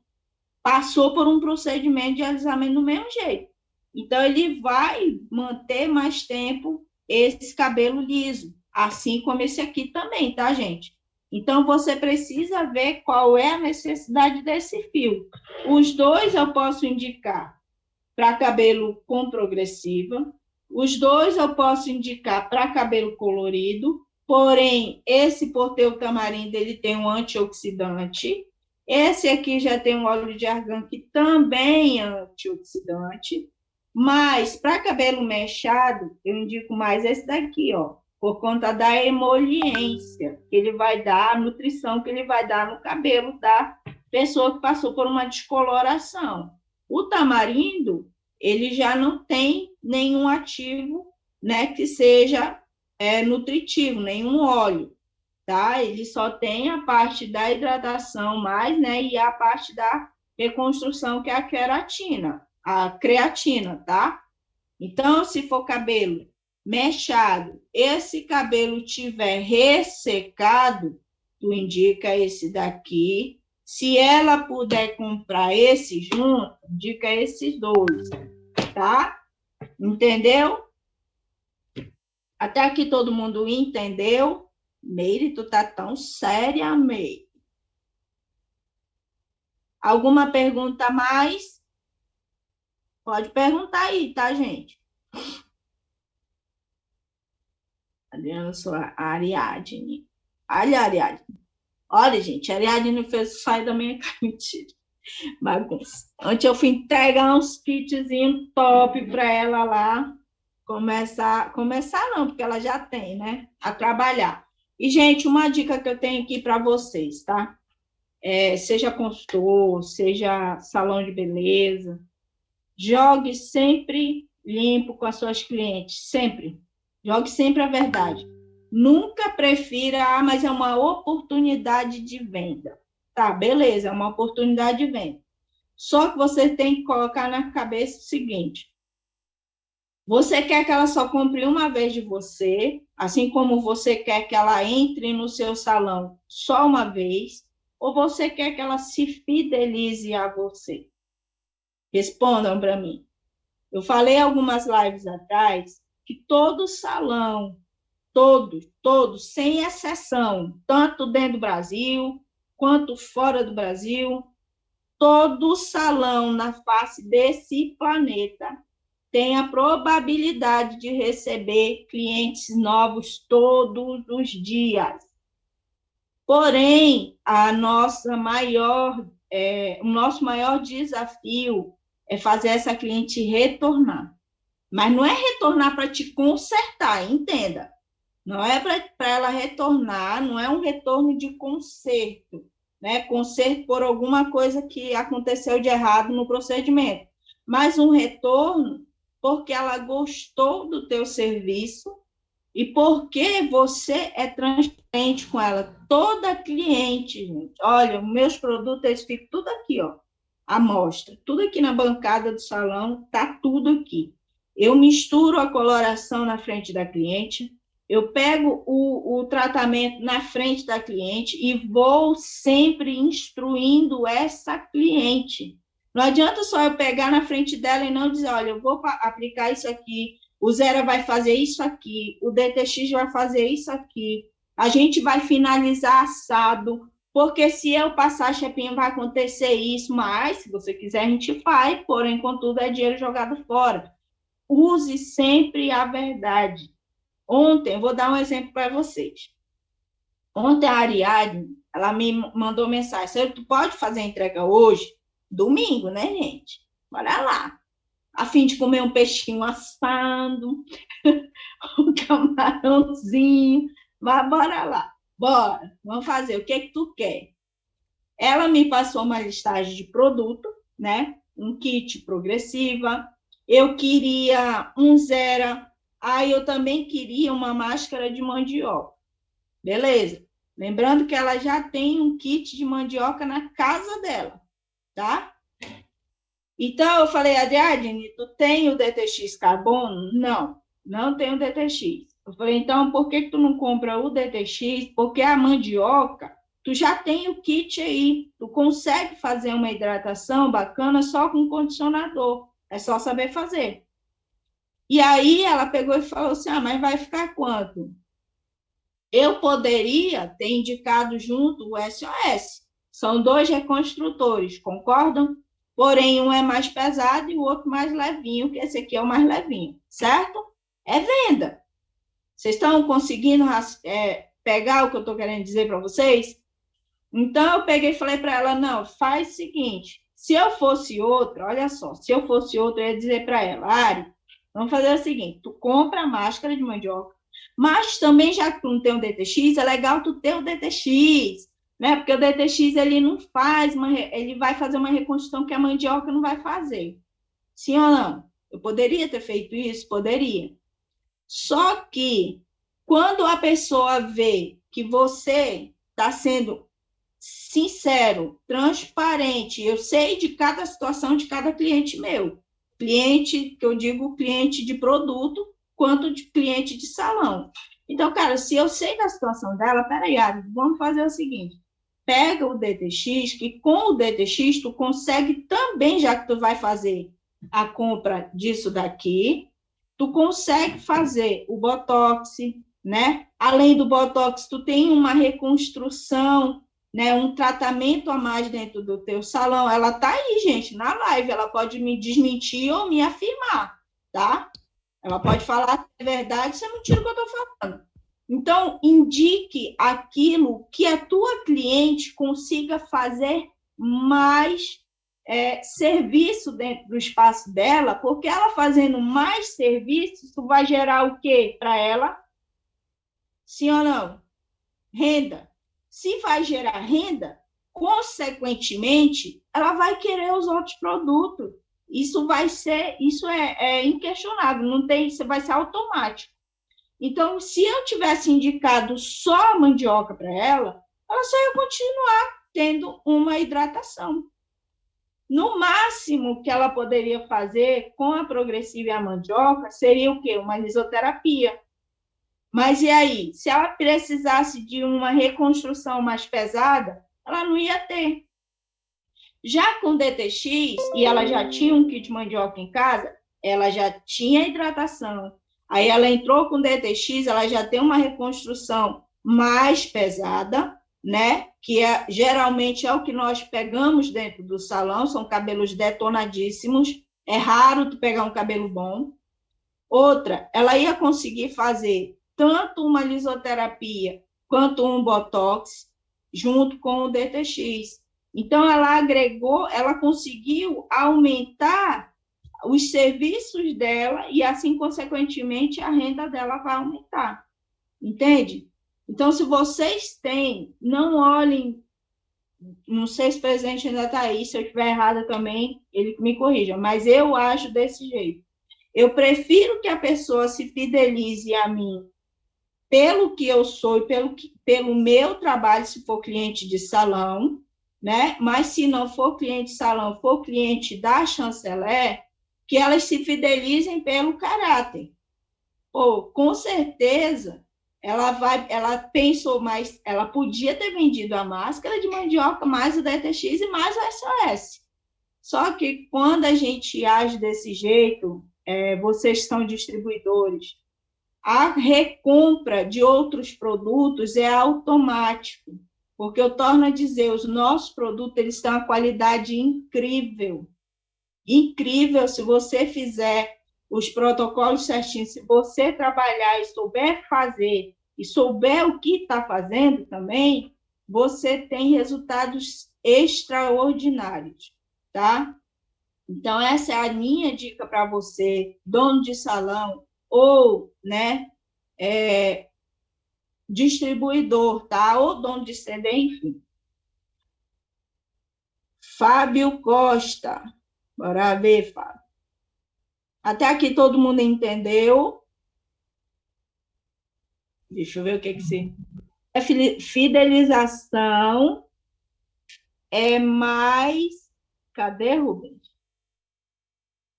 passou por um procedimento de alisamento do mesmo jeito. Então, ele vai manter mais tempo esse cabelo liso, assim como esse aqui também, tá, gente? Então, você precisa ver qual é a necessidade desse fio. Os dois eu posso indicar para cabelo com progressiva, os dois eu posso indicar para cabelo colorido, porém, esse Porteu Tamarindo, ele tem um antioxidante, esse aqui já tem um óleo de argan que também é antioxidante, mas para cabelo mechado, eu indico mais esse daqui, ó, por conta da emoliência que ele vai dar, a nutrição que ele vai dar no cabelo da pessoa que passou por uma descoloração. O tamarindo, ele já não tem nenhum ativo, né, que seja nutritivo, nenhum óleo, tá? Ele só tem a parte da hidratação mais, né, e a parte da reconstrução, que é a queratina, a creatina, tá? Então, se for cabelo mechado, esse cabelo tiver ressecado, tu indica esse daqui. Se ela puder comprar esse junto, indica esses dois, tá? Entendeu? Até aqui todo mundo entendeu? Meire, tu tá tão séria, Meire. Alguma pergunta a mais? Pode perguntar aí, tá, gente? Adriana, eu sou a Ariadne. Olha, Ariadne. Olha, gente, a Ariadne fez sair da minha cara. Mentira. Bagunça. Ontem eu fui entregar uns kitzinhos top para ela lá. Começar não, porque ela já tem, né? A trabalhar. E, gente, uma dica que eu tenho aqui para vocês, tá? Seja consultor, seja salão de beleza, jogue sempre limpo com as suas clientes, sempre. Jogue sempre a verdade. Nunca prefira, mas é uma oportunidade de venda. Tá, beleza, é uma oportunidade de venda. Só que você tem que colocar na cabeça o seguinte: você quer que ela só compre uma vez de você, assim como você quer que ela entre no seu salão só uma vez, ou você quer que ela se fidelize a você? Respondam para mim. Eu falei algumas lives atrás que todo salão, todos, sem exceção, tanto dentro do Brasil quanto fora do Brasil, todo salão na face desse planeta tem a probabilidade de receber clientes novos todos os dias. Porém, o nosso maior desafio é fazer essa cliente retornar. Mas não é retornar para te consertar, entenda. Não é para ela retornar, não é um retorno de conserto, né? Conserto por alguma coisa que aconteceu de errado no procedimento, mas um retorno porque ela gostou do teu serviço e porque você é transparente com ela. Toda cliente, gente, olha, meus produtos, eles ficam tudo aqui, ó, à mostra, tudo aqui na bancada do salão, tá tudo aqui. Eu misturo a coloração na frente da cliente, eu pego o tratamento na frente da cliente e vou sempre instruindo essa cliente. Não adianta só eu pegar na frente dela e não dizer, olha, eu vou aplicar isso aqui, o Zera vai fazer isso aqui, o DTX vai fazer isso aqui, a gente vai finalizar assado, porque se eu passar chepinha vai acontecer isso, mas se você quiser a gente faz, porém, contudo, é dinheiro jogado fora. Use sempre a verdade. Ontem, vou dar um exemplo para vocês. Ontem a Ariadne, ela me mandou mensagem, tu pode fazer a entrega hoje? Domingo, né, gente? Bora lá. A fim de comer um peixinho assado, um camarãozinho, mas bora lá. Bora, vamos fazer. O que tu quer? Ela me passou uma listagem de produto, né? Um kit progressiva. Eu queria um Zera. Aí eu também queria uma máscara de mandioca. Beleza. Lembrando que ela já tem um kit de mandioca na casa dela, tá? Então, eu falei, Adriane, tu tem o DTX carbono? Não, não tem o DTX. Eu falei, então, por que tu não compra o DTX? Porque a mandioca, tu já tem o kit aí. Tu consegue fazer uma hidratação bacana só com condicionador. É só saber fazer. E aí, ela pegou e falou assim, mas vai ficar quanto? Eu poderia ter indicado junto o SOS. São 2 reconstrutores, concordam? Porém, um é mais pesado e o outro mais levinho, que esse aqui é o mais levinho, certo? É venda. Vocês estão conseguindo pegar o que eu estou querendo dizer para vocês? Então, eu peguei e falei para ela, não, faz o seguinte, se eu fosse outra, olha só, se eu fosse outra, eu ia dizer para ela, Ari, vamos fazer o seguinte, tu compra a máscara de mandioca, mas também, já que tu não tem o DTX, é legal tu ter o DTX, né? Porque o DTX, ele não faz, ele vai fazer uma reconstrução que a mandioca não vai fazer. Sim ou não? Eu poderia ter feito isso? Poderia. Só que, quando a pessoa vê que você está sendo sincero, transparente, eu sei de cada situação de cada cliente meu. Cliente, que eu digo cliente de produto, quanto de cliente de salão. Então, cara, se eu sei da situação dela, peraí, Ari, vamos fazer o seguinte, pega o DTX, que com o DTX tu consegue também, já que tu vai fazer a compra disso daqui, tu consegue fazer o Botox, né? Além do Botox, tu tem uma reconstrução, né, um tratamento a mais dentro do teu salão. Ela tá aí, gente, na live, ela pode me desmentir ou me afirmar, tá? Ela pode falar se é verdade, se é mentira o que eu tô falando. Então, indique aquilo que a tua cliente consiga fazer mais serviço dentro do espaço dela, porque ela fazendo mais serviço, isso vai gerar o quê para ela? Sim ou não? Renda. Se vai gerar renda, consequentemente, ela vai querer os outros produtos. Isso é inquestionável, não tem, isso vai ser automático. Então, se eu tivesse indicado só a mandioca para ela só ia continuar tendo uma hidratação. No máximo que ela poderia fazer com a progressiva e a mandioca seria o quê? Uma lisoterapia. Mas e aí? Se ela precisasse de uma reconstrução mais pesada, ela não ia ter. Já com DTX, e ela já tinha um kit de mandioca em casa, ela já tinha hidratação, Aí ela entrou com DTX, ela já tem uma reconstrução mais pesada, né? Que geralmente é o que nós pegamos dentro do salão, são cabelos detonadíssimos. É raro tu pegar um cabelo bom. Outra, ela ia conseguir fazer tanto uma lisoterapia quanto um botox junto com o DTX. Então, ela agregou, ela conseguiu aumentar os serviços dela e, assim, consequentemente, a renda dela vai aumentar. Entende? Então, se vocês têm, não olhem, não sei se o presidente ainda está aí, se eu estiver errada também, ele me corrija, mas eu acho desse jeito. Eu prefiro que a pessoa se fidelize a mim pelo que eu sou e pelo meu trabalho, se for cliente de salão, né? Mas se não for cliente de salão, for cliente da chanceler, que elas se fidelizem pelo caráter. Pô, com certeza, ela pensou mais, ela podia ter vendido a máscara de mandioca, mais o DTX e mais o SOS. Só que quando a gente age desse jeito, vocês são distribuidores, a recompra de outros produtos é automático, porque eu torno a dizer, os nossos produtos eles têm uma qualidade incrível, incrível. Se você fizer os protocolos certinhos, se você trabalhar e souber fazer, e souber o que está fazendo também, você tem resultados extraordinários, tá? Então, essa é a minha dica para você, dono de salão ou, né, distribuidor, tá? Ou dono de CD, enfim. Fábio Costa. Bora ver, Fábio. Até aqui todo mundo entendeu? Deixa eu ver o que você... Fidelização é mais... Cadê, Rubens?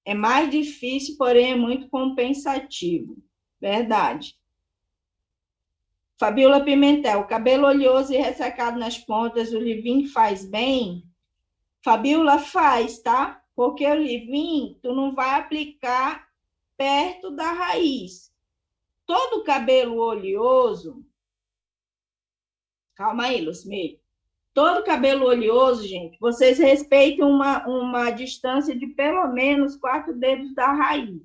É mais difícil, porém é muito compensativo. Verdade. Fabiola Pimentel, cabelo oleoso e ressecado nas pontas, o leave-in faz bem? Fabiola, faz, tá? Porque o leave-in, tu não vai aplicar perto da raiz. Todo cabelo oleoso, calma aí, Lucimere. Todo cabelo oleoso, gente, vocês respeitem uma distância de pelo menos 4 dedos da raiz,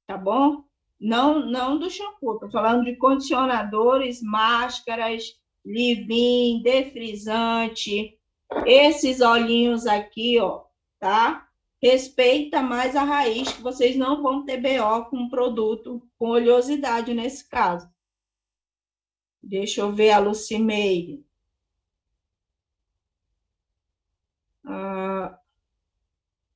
tá bom? Não do shampoo, tô falando de condicionadores, máscaras, leave-in, defrisante, esses olhinhos aqui, ó, tá? Respeita mais a raiz, que vocês não vão ter BO com um produto com oleosidade nesse caso. Deixa eu ver a Lucimeire.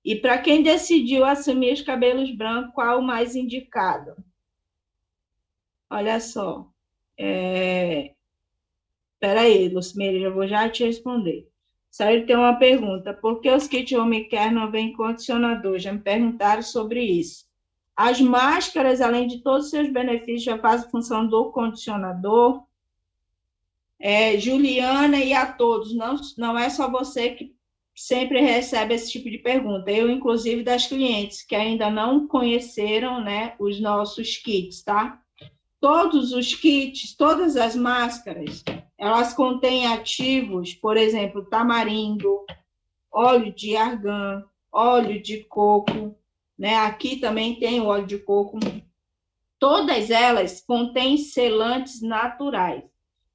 E para quem decidiu assumir os cabelos brancos, qual o mais indicado? Olha só. Espera aí, Lucimeire, já vou já te responder. Sérgio tem uma pergunta. Por que os kits home care não vêm condicionador? Já me perguntaram sobre isso. As máscaras, além de todos os seus benefícios, já fazem função do condicionador. Juliana e a todos, não é só você que sempre recebe esse tipo de pergunta. Eu, inclusive, das clientes que ainda não conheceram, né, os nossos kits, tá? Todos os kits, todas as máscaras, elas contêm ativos, por exemplo, tamarindo, óleo de argan, óleo de coco, né? Aqui também tem o óleo de coco. Todas elas contêm selantes naturais.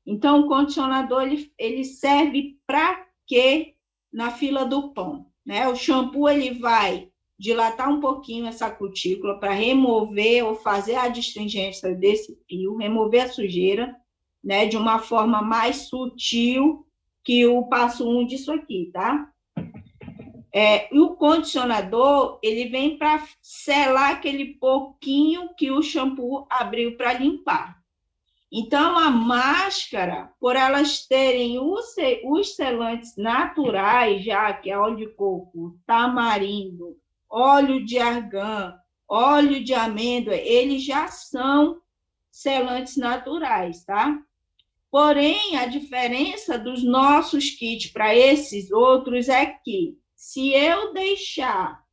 Então, o condicionador, ele serve para quê na fila do pão? Né? O shampoo, ele vai dilatar um pouquinho essa cutícula para remover ou fazer a astringência desse fio, remover a sujeira, né, de uma forma mais sutil que o passo 1 disso aqui, tá? E o condicionador, ele vem para selar aquele pouquinho que o shampoo abriu para limpar. Então, a máscara, por elas terem os selantes naturais, já que é óleo de coco, tamarindo, óleo de argan, óleo de amêndoa, eles já são selantes naturais, tá? Porém, a diferença dos nossos kits para esses outros é que, se eu deixar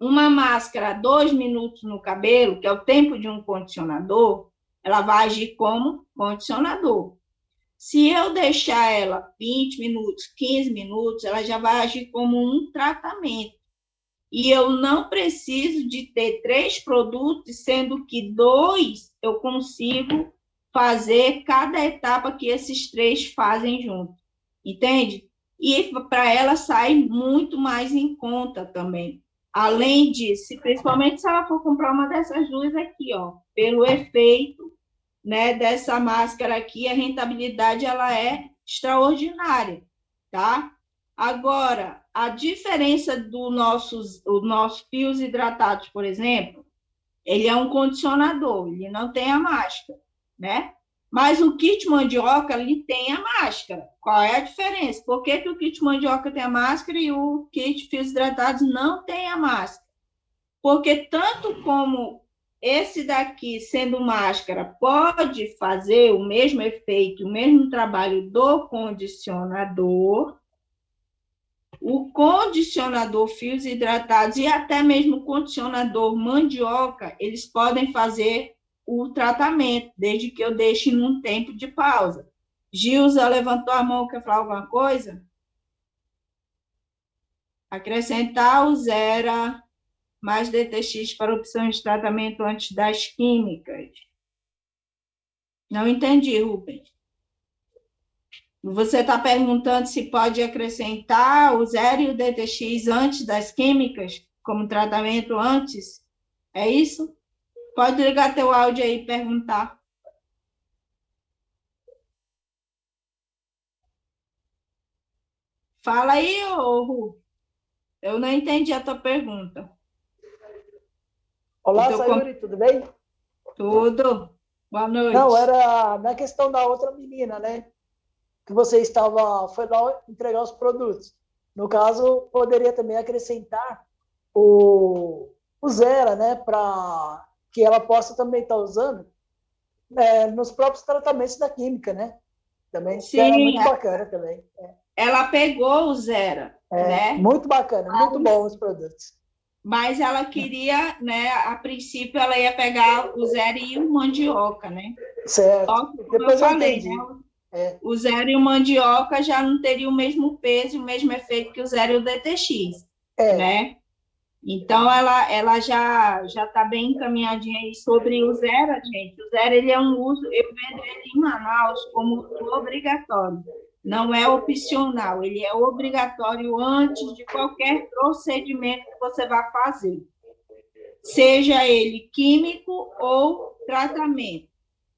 uma máscara 2 minutos no cabelo, que é o tempo de um condicionador, ela vai agir como condicionador. Se eu deixar ela 20 minutos, 15 minutos, ela já vai agir como um tratamento. E eu não preciso de ter 3 produtos, sendo que 2 eu consigo fazer cada etapa que esses 3 fazem junto. Entende? E para ela sai muito mais em conta também. Além disso, principalmente se ela for comprar uma dessas duas aqui, ó, pelo efeito, né, dessa máscara aqui, a rentabilidade ela é extraordinária, tá? Agora, a diferença do os nossos fios hidratados, por exemplo, ele é um condicionador, ele não tem a máscara, né? Mas o kit mandioca, ele tem a máscara. Qual é a diferença? Por que o kit mandioca tem a máscara e o kit fios hidratados não tem a máscara? Porque tanto como esse daqui, sendo máscara, pode fazer o mesmo efeito, o mesmo trabalho do condicionador, o condicionador fios hidratados e até mesmo o condicionador mandioca, eles podem fazer o tratamento, desde que eu deixe num tempo de pausa. Gilza levantou a mão, quer falar alguma coisa? Acrescentar o Zera mais DTX para opções de tratamento antes das químicas. Não entendi, Rubens. Você está perguntando se pode acrescentar o Zera e o DTX antes das químicas, como tratamento antes? É isso? Pode ligar teu áudio aí e perguntar. Fala aí, ô Rubens. Eu não entendi a tua pergunta. Olá, Sayuri, tudo bem? Tudo. Boa noite. Não, era na questão da outra menina, né? Que você foi lá entregar os produtos. No caso, poderia também acrescentar o Zera, né? Para que ela possa também estar usando nos próprios tratamentos da química, né? Também, sim, era muito bacana também. Ela pegou o Zera, né? Muito bacana, muito bom os produtos. Mas ela queria, né? A princípio, ela ia pegar o Zero e o mandioca, né? Certo. Só que, como depois eu falei, entendi. Né? O Zero e o mandioca já não teriam o mesmo peso e o mesmo efeito que o Zero e o DTX, né? Então, ela já está bem encaminhadinha aí sobre o Zero, gente. O Zero, ele é um uso, eu vendo ele em Manaus como obrigatório. Não é opcional, ele é obrigatório antes de qualquer procedimento que você vá fazer. Seja ele químico ou tratamento.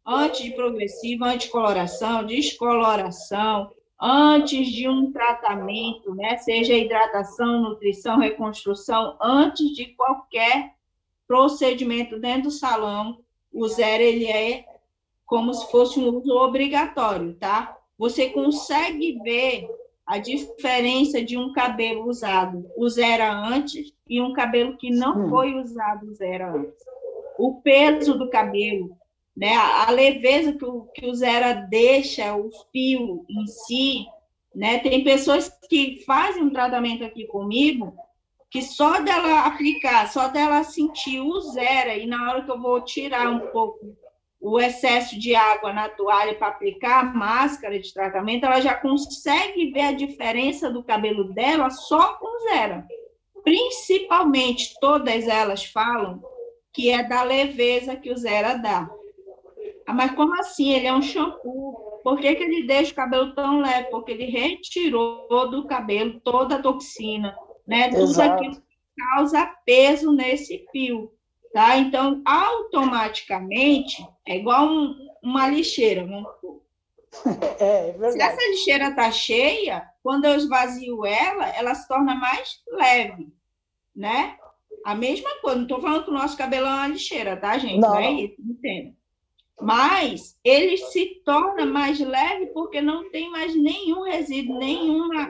Antes de progressiva, anticoloração, descoloração, antes de um tratamento, né? Seja hidratação, nutrição, reconstrução, antes de qualquer procedimento dentro do salão, o Zero ele é como se fosse um uso obrigatório, tá? Você consegue ver a diferença de um cabelo usado o Zero antes e um cabelo que não foi usado o Zero antes. O peso do cabelo, né? A leveza que o Zero deixa, o fio em si, né? Tem pessoas que fazem um tratamento aqui comigo que só dela aplicar, só dela sentir o Zero e na hora que eu vou tirar um pouco o excesso de água na toalha para aplicar a máscara de tratamento, ela já consegue ver a diferença do cabelo dela só com Zero. Principalmente, todas elas falam que é da leveza que o Zero dá. Mas como assim? Ele é um shampoo. Por que ele deixa o cabelo tão leve? Porque ele retirou do cabelo toda a toxina, né? Tudo aquilo que causa peso nesse fio. Tá? Então, automaticamente, é igual uma lixeira, vamos supor. É verdade. Se essa lixeira está cheia, quando eu esvazio ela se torna mais leve, né? A mesma coisa, não estou falando que o nosso cabelo é uma lixeira, tá, gente? Não é isso, entenda. Mas ele se torna mais leve porque não tem mais nenhum resíduo, nenhuma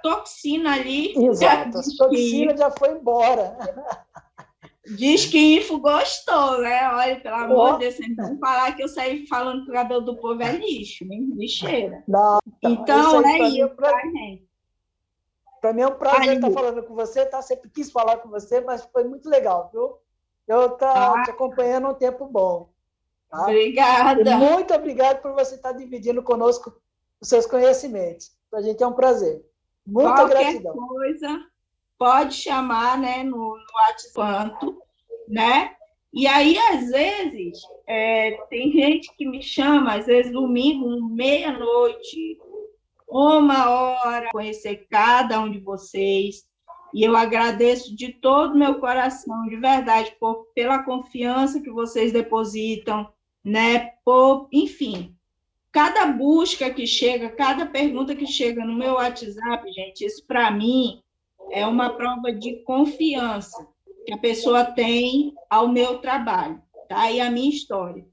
toxina ali. Exato, a toxina já foi embora. Diz que Info gostou, né? Olha, pelo amor de Deus, vocês vão falar que eu saí falando que o cabelo do povo é lixo, hein? Lixeira. Não, então é isso, tá, gente? Para mim é um prazer Aí, estar falando com você, tá? Sempre quis falar com você, mas foi muito legal, viu? Eu tá te ah, acompanhando há um tempo bom, tá? E obrigada. muito obrigado por você estar dividindo conosco os seus conhecimentos. Para a gente é um prazer. Muita Qualquer gratidão. coisa, pode chamar, né, no WhatsApp, né? E aí, às vezes, tem gente que me chama, às vezes, domingo, meia-noite, 1 hora, conhecer cada um de vocês. E eu agradeço de todo o meu coração, de verdade, pela confiança que vocês depositam, né? Enfim, cada busca que chega, cada pergunta que chega no meu WhatsApp, gente, isso para mim é uma prova de confiança que a pessoa tem ao meu trabalho, tá? E à minha história.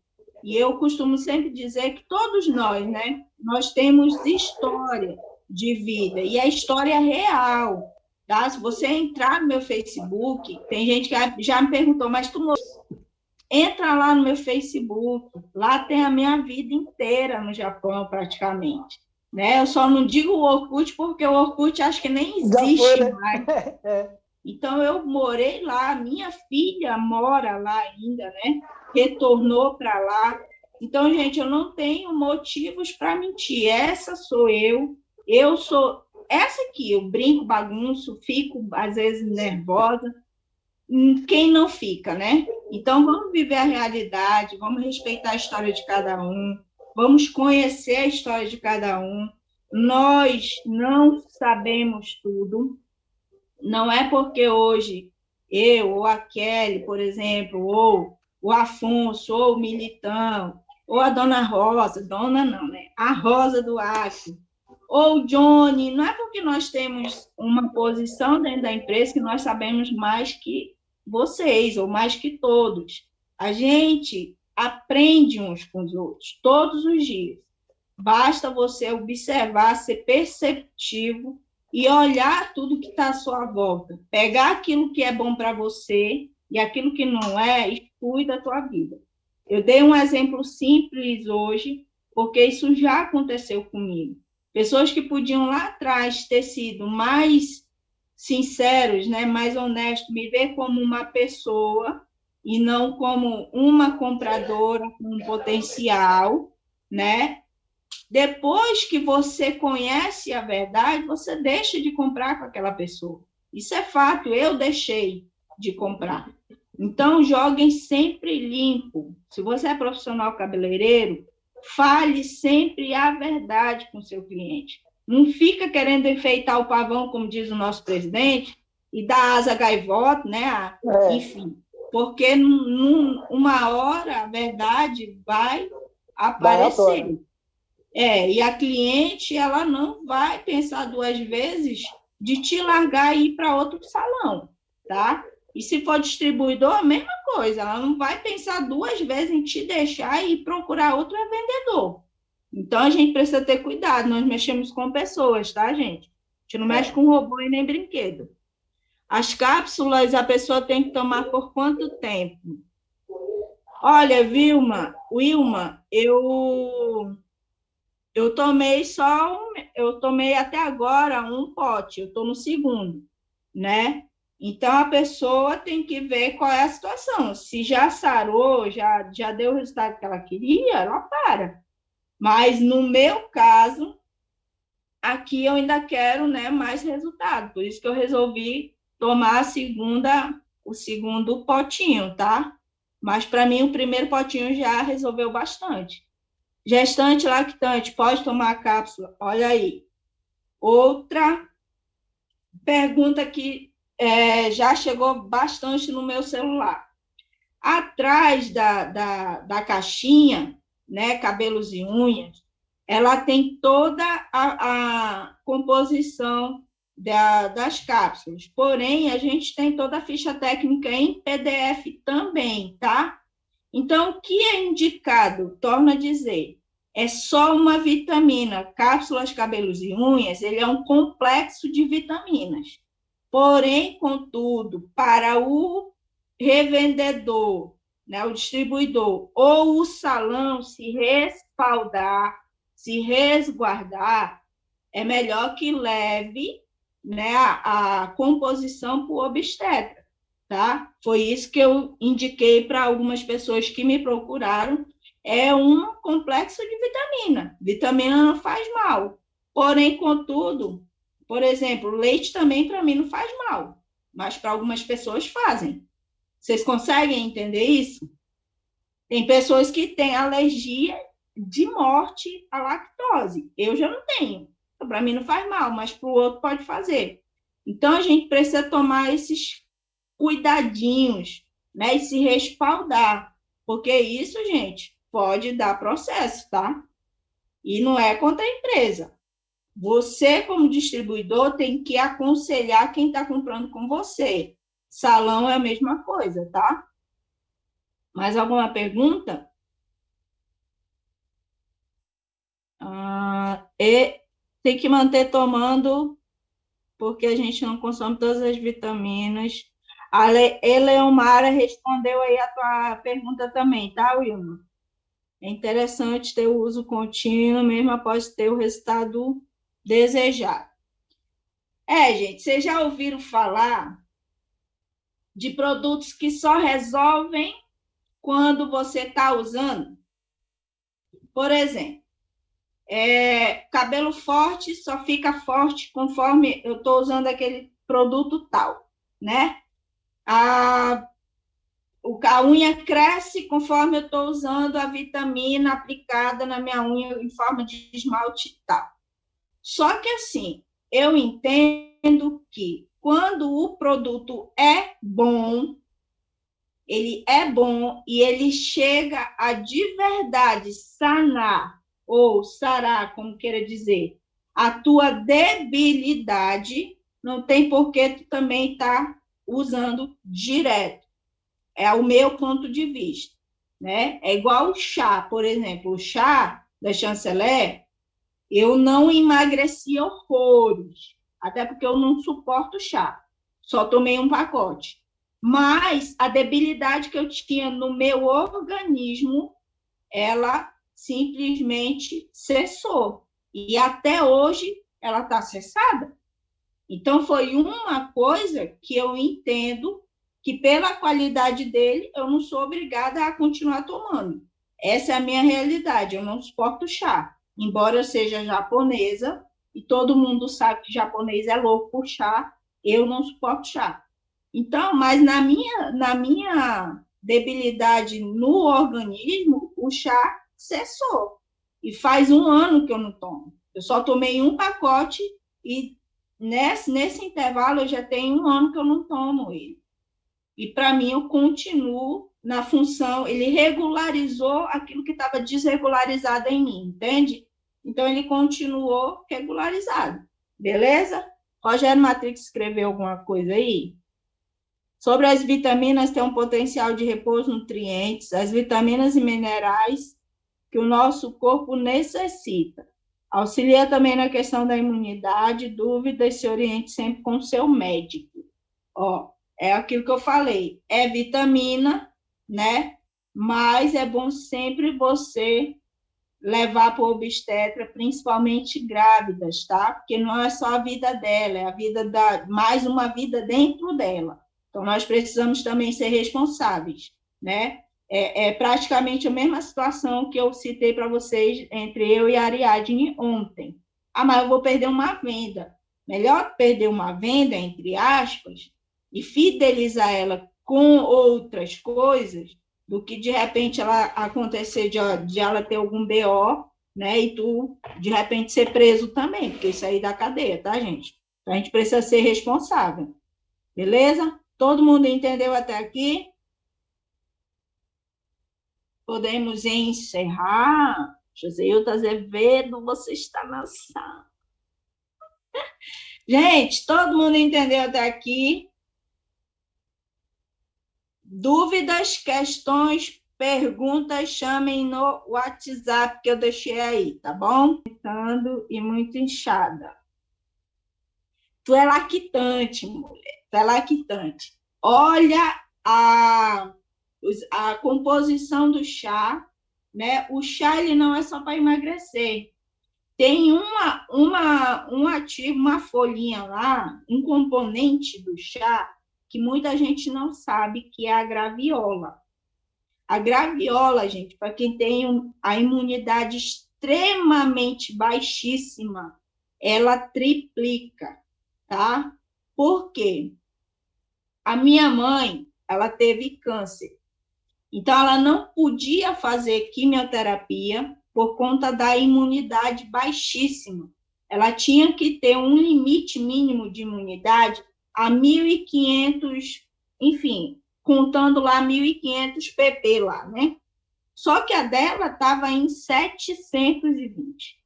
E eu costumo sempre dizer que todos nós, né, nós temos história de vida, e a história é real, tá? Se você entrar no meu Facebook, tem gente que já me perguntou, mas tu entra lá no meu Facebook, lá tem a minha vida inteira no Japão, praticamente. Né? Eu só não digo o Orkut, porque o Orkut acho que nem Já foi, existe né? mais. Então, eu morei lá, minha filha mora lá ainda, né? Retornou para lá. Então, gente, eu não tenho motivos para mentir. Essa sou eu sou essa aqui. Eu brinco, bagunço, fico às vezes nervosa, quem não fica, né? Então, vamos viver a realidade, vamos respeitar a história de cada um, vamos conhecer a história de cada um. Nós não sabemos tudo, não é porque hoje eu, ou a Kelly, por exemplo, ou o Afonso, ou o Militão, ou a Dona Rosa, Dona não, né? A Rosa do Acre, ou o Johnny, não é porque nós temos uma posição dentro da empresa que nós sabemos mais que vocês, ou mais que todos. A gente aprende uns com os outros, todos os dias. Basta você observar, ser perceptivo e olhar tudo que está à sua volta. Pegar aquilo que é bom para você e aquilo que não é, exclui da tua vida. Eu dei um exemplo simples hoje, porque isso já aconteceu comigo. Pessoas que podiam lá atrás ter sido mais sinceros, né, mais honestos, me ver como uma pessoa e não como uma compradora com um potencial, né? Depois que você conhece a verdade, você deixa de comprar com aquela pessoa. Isso é fato, eu deixei de comprar. Então, joguem sempre limpo. Se você é profissional cabeleireiro, fale sempre a verdade com o seu cliente. Não fica querendo enfeitar o pavão, como diz o nosso presidente, e dar asa gaivota, né? Enfim, porque numa hora a verdade vai aparecer. E a cliente, ela não vai pensar 2 vezes de te largar e ir para outro salão, tá? E se for distribuidor, a mesma coisa, ela não vai pensar 2 vezes em te deixar e procurar outro vendedor. Então, a gente precisa ter cuidado, nós mexemos com pessoas, tá, gente? A gente não mexe com robô e nem brinquedo. As cápsulas, a pessoa tem que tomar por quanto tempo? Olha, Wilma, eu tomei até agora um pote, eu estou no segundo, né? Então, a pessoa tem que ver qual é a situação. Se já sarou, já deu o resultado que ela queria, ela para. Mas, no meu caso, aqui eu ainda quero, né, mais resultado. Por isso que eu resolvi tomar o segundo potinho, tá? Mas, para mim, o primeiro potinho já resolveu bastante. Gestante, lactante, pode tomar a cápsula? Olha aí. Outra pergunta que já chegou bastante no meu celular. Atrás da caixinha, né, cabelos e unhas, ela tem toda a composição das cápsulas. Porém, a gente tem toda a ficha técnica em PDF também, tá? Então, o que é indicado? Torno a dizer, é só uma vitamina. Cápsulas, cabelos e unhas, ele é um complexo de vitaminas. Porém, contudo, para o revendedor, né, o distribuidor ou o salão se respaldar, se resguardar, é melhor que leve né, a composição por obstetra, tá? Foi isso que eu indiquei para algumas pessoas que me procuraram. É um complexo de vitamina. Vitamina não faz mal. Porém, contudo, por exemplo, leite também para mim não faz mal, mas para algumas pessoas fazem. Vocês conseguem entender isso? Tem pessoas que têm alergia de morte à lactose. Eu já não tenho. Então, para mim não faz mal, mas para o outro pode fazer. Então, a gente precisa tomar esses cuidadinhos, né? E se respaldar. Porque isso, gente, pode dar processo, tá? E não é contra a empresa. Você, como distribuidor, tem que aconselhar quem está comprando com você. Salão é a mesma coisa, tá? Mais alguma pergunta? E tem que manter tomando, porque a gente não consome todas as vitaminas. A Eleomara respondeu aí a tua pergunta também, tá, Wilma? É interessante ter o uso contínuo, mesmo após ter o resultado desejado. Gente, vocês já ouviram falar de produtos que só resolvem quando você está usando? Por exemplo, cabelo forte só fica forte conforme eu estou usando aquele produto tal, né? A unha cresce conforme eu estou usando a vitamina aplicada na minha unha em forma de esmalte tal. Só que assim, eu entendo que quando o produto é bom, ele é bom e ele chega a de verdade sanar ou sarar, como queira dizer, a tua debilidade, não tem por que tu também estar usando direto. É o meu ponto de vista, né? É igual o chá, por exemplo, o chá da chanceler, eu não emagreci horrores, até porque eu não suporto chá. Só tomei um pacote. Mas a debilidade que eu tinha no meu organismo, ela simplesmente cessou. E até hoje ela está cessada. Então, foi uma coisa que eu entendo que, pela qualidade dele, eu não sou obrigada a continuar tomando. Essa é a minha realidade. Eu não suporto chá. Embora eu seja japonesa, e todo mundo sabe que japonês é louco por chá, eu não suporto chá. Então, mas na minha debilidade no organismo, o chá cessou. E faz um ano que eu não tomo. Eu só tomei um pacote e nesse intervalo eu já tenho um ano que eu não tomo ele. E para mim eu continuo na função, ele regularizou aquilo que estava desregularizado em mim, entende? Então ele continuou regularizado. Beleza? Rogério Matrix escreveu alguma coisa aí? Sobre as vitaminas, tem um potencial de repor os nutrientes, as vitaminas e minerais que o nosso corpo necessita. Auxilia também na questão da imunidade, dúvidas, se oriente sempre com o seu médico. Ó, é aquilo que eu falei, é vitamina, né? Mas é bom sempre você levar para o obstetra, principalmente grávidas, tá? Porque não é só a vida dela, é a vida mais uma vida dentro dela. Então, nós precisamos também ser responsáveis, né? É praticamente a mesma situação que eu citei para vocês entre eu e a Ariadne ontem. Ah, mas eu vou perder uma venda. Melhor perder uma venda, entre aspas, e fidelizar ela com outras coisas, do que de repente ela acontecer de ela ter algum BO, né? E tu de repente ser preso também, porque isso aí dá cadeia, tá, gente? Então a gente precisa ser responsável. Beleza? Todo mundo entendeu até aqui? Podemos encerrar. Joseilton Azevedo, você está na sala. Gente, todo mundo entendeu até aqui? Dúvidas, questões, perguntas, chamem no WhatsApp que eu deixei aí, tá bom? E muito inchada. Tu é lactante, mulher. Tu é lactante. Olha a composição do chá, né? O chá, ele não é só para emagrecer. Tem um ativo, uma folhinha lá, um componente do chá, que muita gente não sabe, que é a graviola. A graviola, gente, para quem tem a imunidade extremamente baixíssima, ela triplica, tá? Por quê? A minha mãe, ela teve câncer. Então, ela não podia fazer quimioterapia por conta da imunidade baixíssima. Ela tinha que ter um limite mínimo de imunidade a 1.500, enfim, contando lá 1.500 pp lá, né? Só que a dela estava em 720.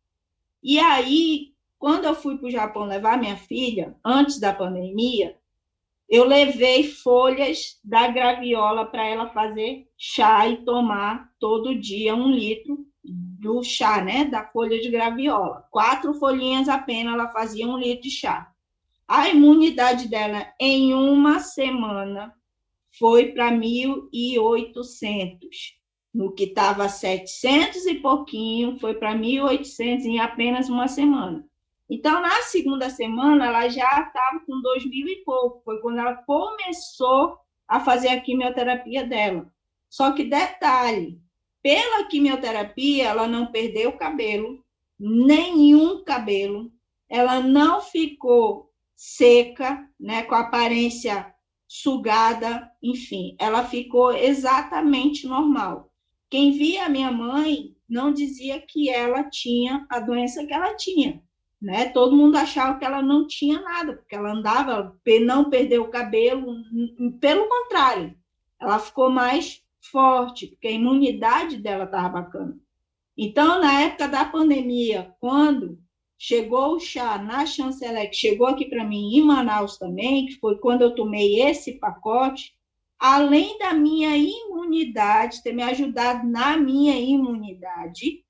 E aí, quando eu fui para o Japão levar minha filha, antes da pandemia, eu levei folhas da graviola para ela fazer chá e tomar todo dia 1 litro do chá, né? Da folha de graviola. 4 folhinhas apenas, ela fazia 1 litro de chá. A imunidade dela em uma semana foi para 1.800. No que estava 700 e pouquinho, foi para 1.800 em apenas uma semana. Então, na segunda semana, ela já estava com 2.000 e pouco. Foi quando ela começou a fazer a quimioterapia dela. Só que, detalhe, pela quimioterapia, ela não perdeu cabelo, nenhum cabelo. Ela não ficou seca, né, com a aparência sugada, enfim. Ela ficou exatamente normal. Quem via a minha mãe não dizia que ela tinha a doença que ela tinha. Né? Todo mundo achava que ela não tinha nada, porque ela andava, não perdeu o cabelo, pelo contrário, ela ficou mais forte, porque a imunidade dela estava bacana. Então, na época da pandemia, quando chegou o chá na Chanceler, que chegou aqui para mim em Manaus também, que foi quando eu tomei esse pacote, além da minha imunidade, ter me ajudado na minha imunidade,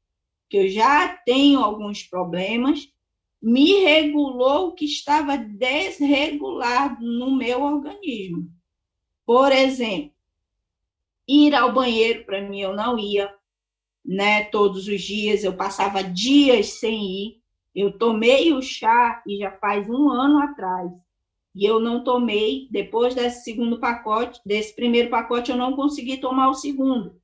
que eu já tenho alguns problemas, me regulou o que estava desregulado no meu organismo. Por exemplo, ir ao banheiro, para mim, eu não ia, né, todos os dias, eu passava dias sem ir. Eu tomei o chá e já faz 1 ano atrás, e eu não tomei, depois desse segundo pacote, desse primeiro pacote, eu não consegui tomar o segundo.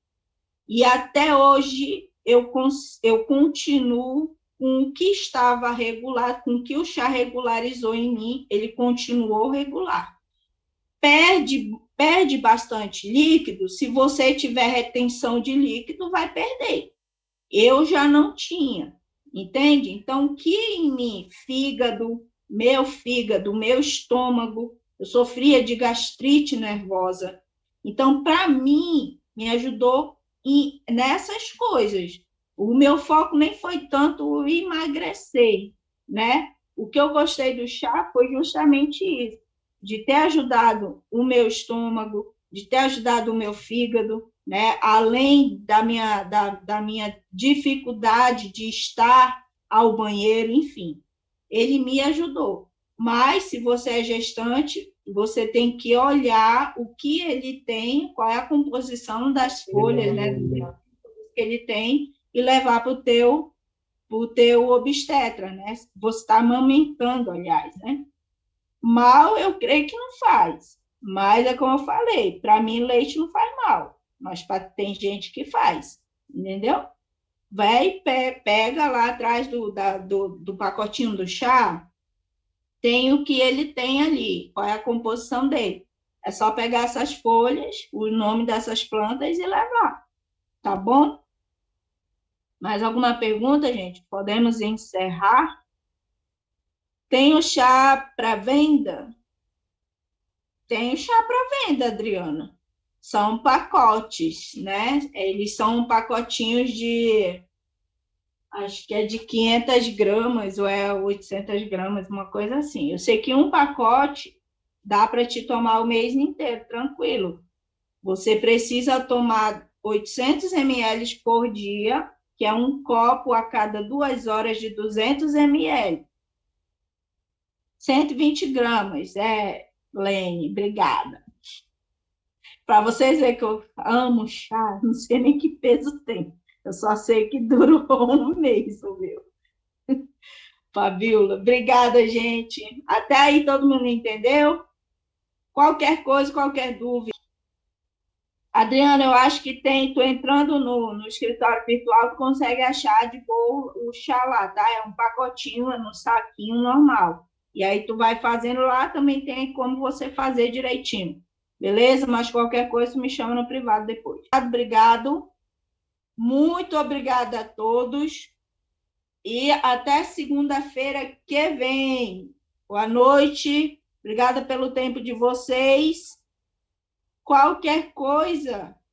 E até hoje eu continuo com o que estava regular, com o que o chá regularizou em mim, ele continuou regular. Perde bastante líquido, se você tiver retenção de líquido, vai perder. Eu já não tinha, entende? Então, o que em mim, fígado, meu estômago, eu sofria de gastrite nervosa. Então, para mim, me ajudou nessas coisas. O meu foco nem foi tanto emagrecer, né? O que eu gostei do chá foi justamente isso, de ter ajudado o meu estômago, de ter ajudado o meu fígado, né? Além da minha dificuldade de estar ao banheiro, enfim, ele me ajudou. Mas, se você é gestante, você tem que olhar o que ele tem, qual é a composição das folhas, né, que ele tem, e levar para o teu obstetra, né? Você está amamentando, aliás, né? Mal, eu creio que não faz. Mas é como eu falei, para mim leite não faz mal, mas tem gente que faz, entendeu? Vai, pega lá atrás do pacotinho do chá, tem o que ele tem ali, qual é a composição dele. É só pegar essas folhas, o nome dessas plantas e levar, tá bom? Mais alguma pergunta, gente? Podemos encerrar? Tem o chá para venda? Tem o chá para venda, Adriana. São pacotes, né? Eles são pacotinhos de, acho que é de 500 gramas ou é 800 gramas, uma coisa assim. Eu sei que um pacote dá para te tomar o mês inteiro, tranquilo. Você precisa tomar 800 ml por dia, que é um copo a cada 2 horas de 200 ml. 120 gramas, Lene, obrigada. Para vocês verem que eu amo chá, não sei nem que peso tem. Eu só sei que durou um mês o meu. Fabiola, obrigada, gente. Até aí todo mundo entendeu? Qualquer coisa, qualquer dúvida. Adriana, eu acho que tu entrando no escritório virtual, tu consegue achar de boa o chá lá, tá? É um pacotinho, é no saquinho normal. E aí tu vai fazendo lá, também tem como você fazer direitinho. Beleza? Mas qualquer coisa, tu me chama no privado depois. Obrigado. Muito obrigada a todos. E até segunda-feira que vem. Boa noite. Obrigada pelo tempo de vocês. Qualquer coisa,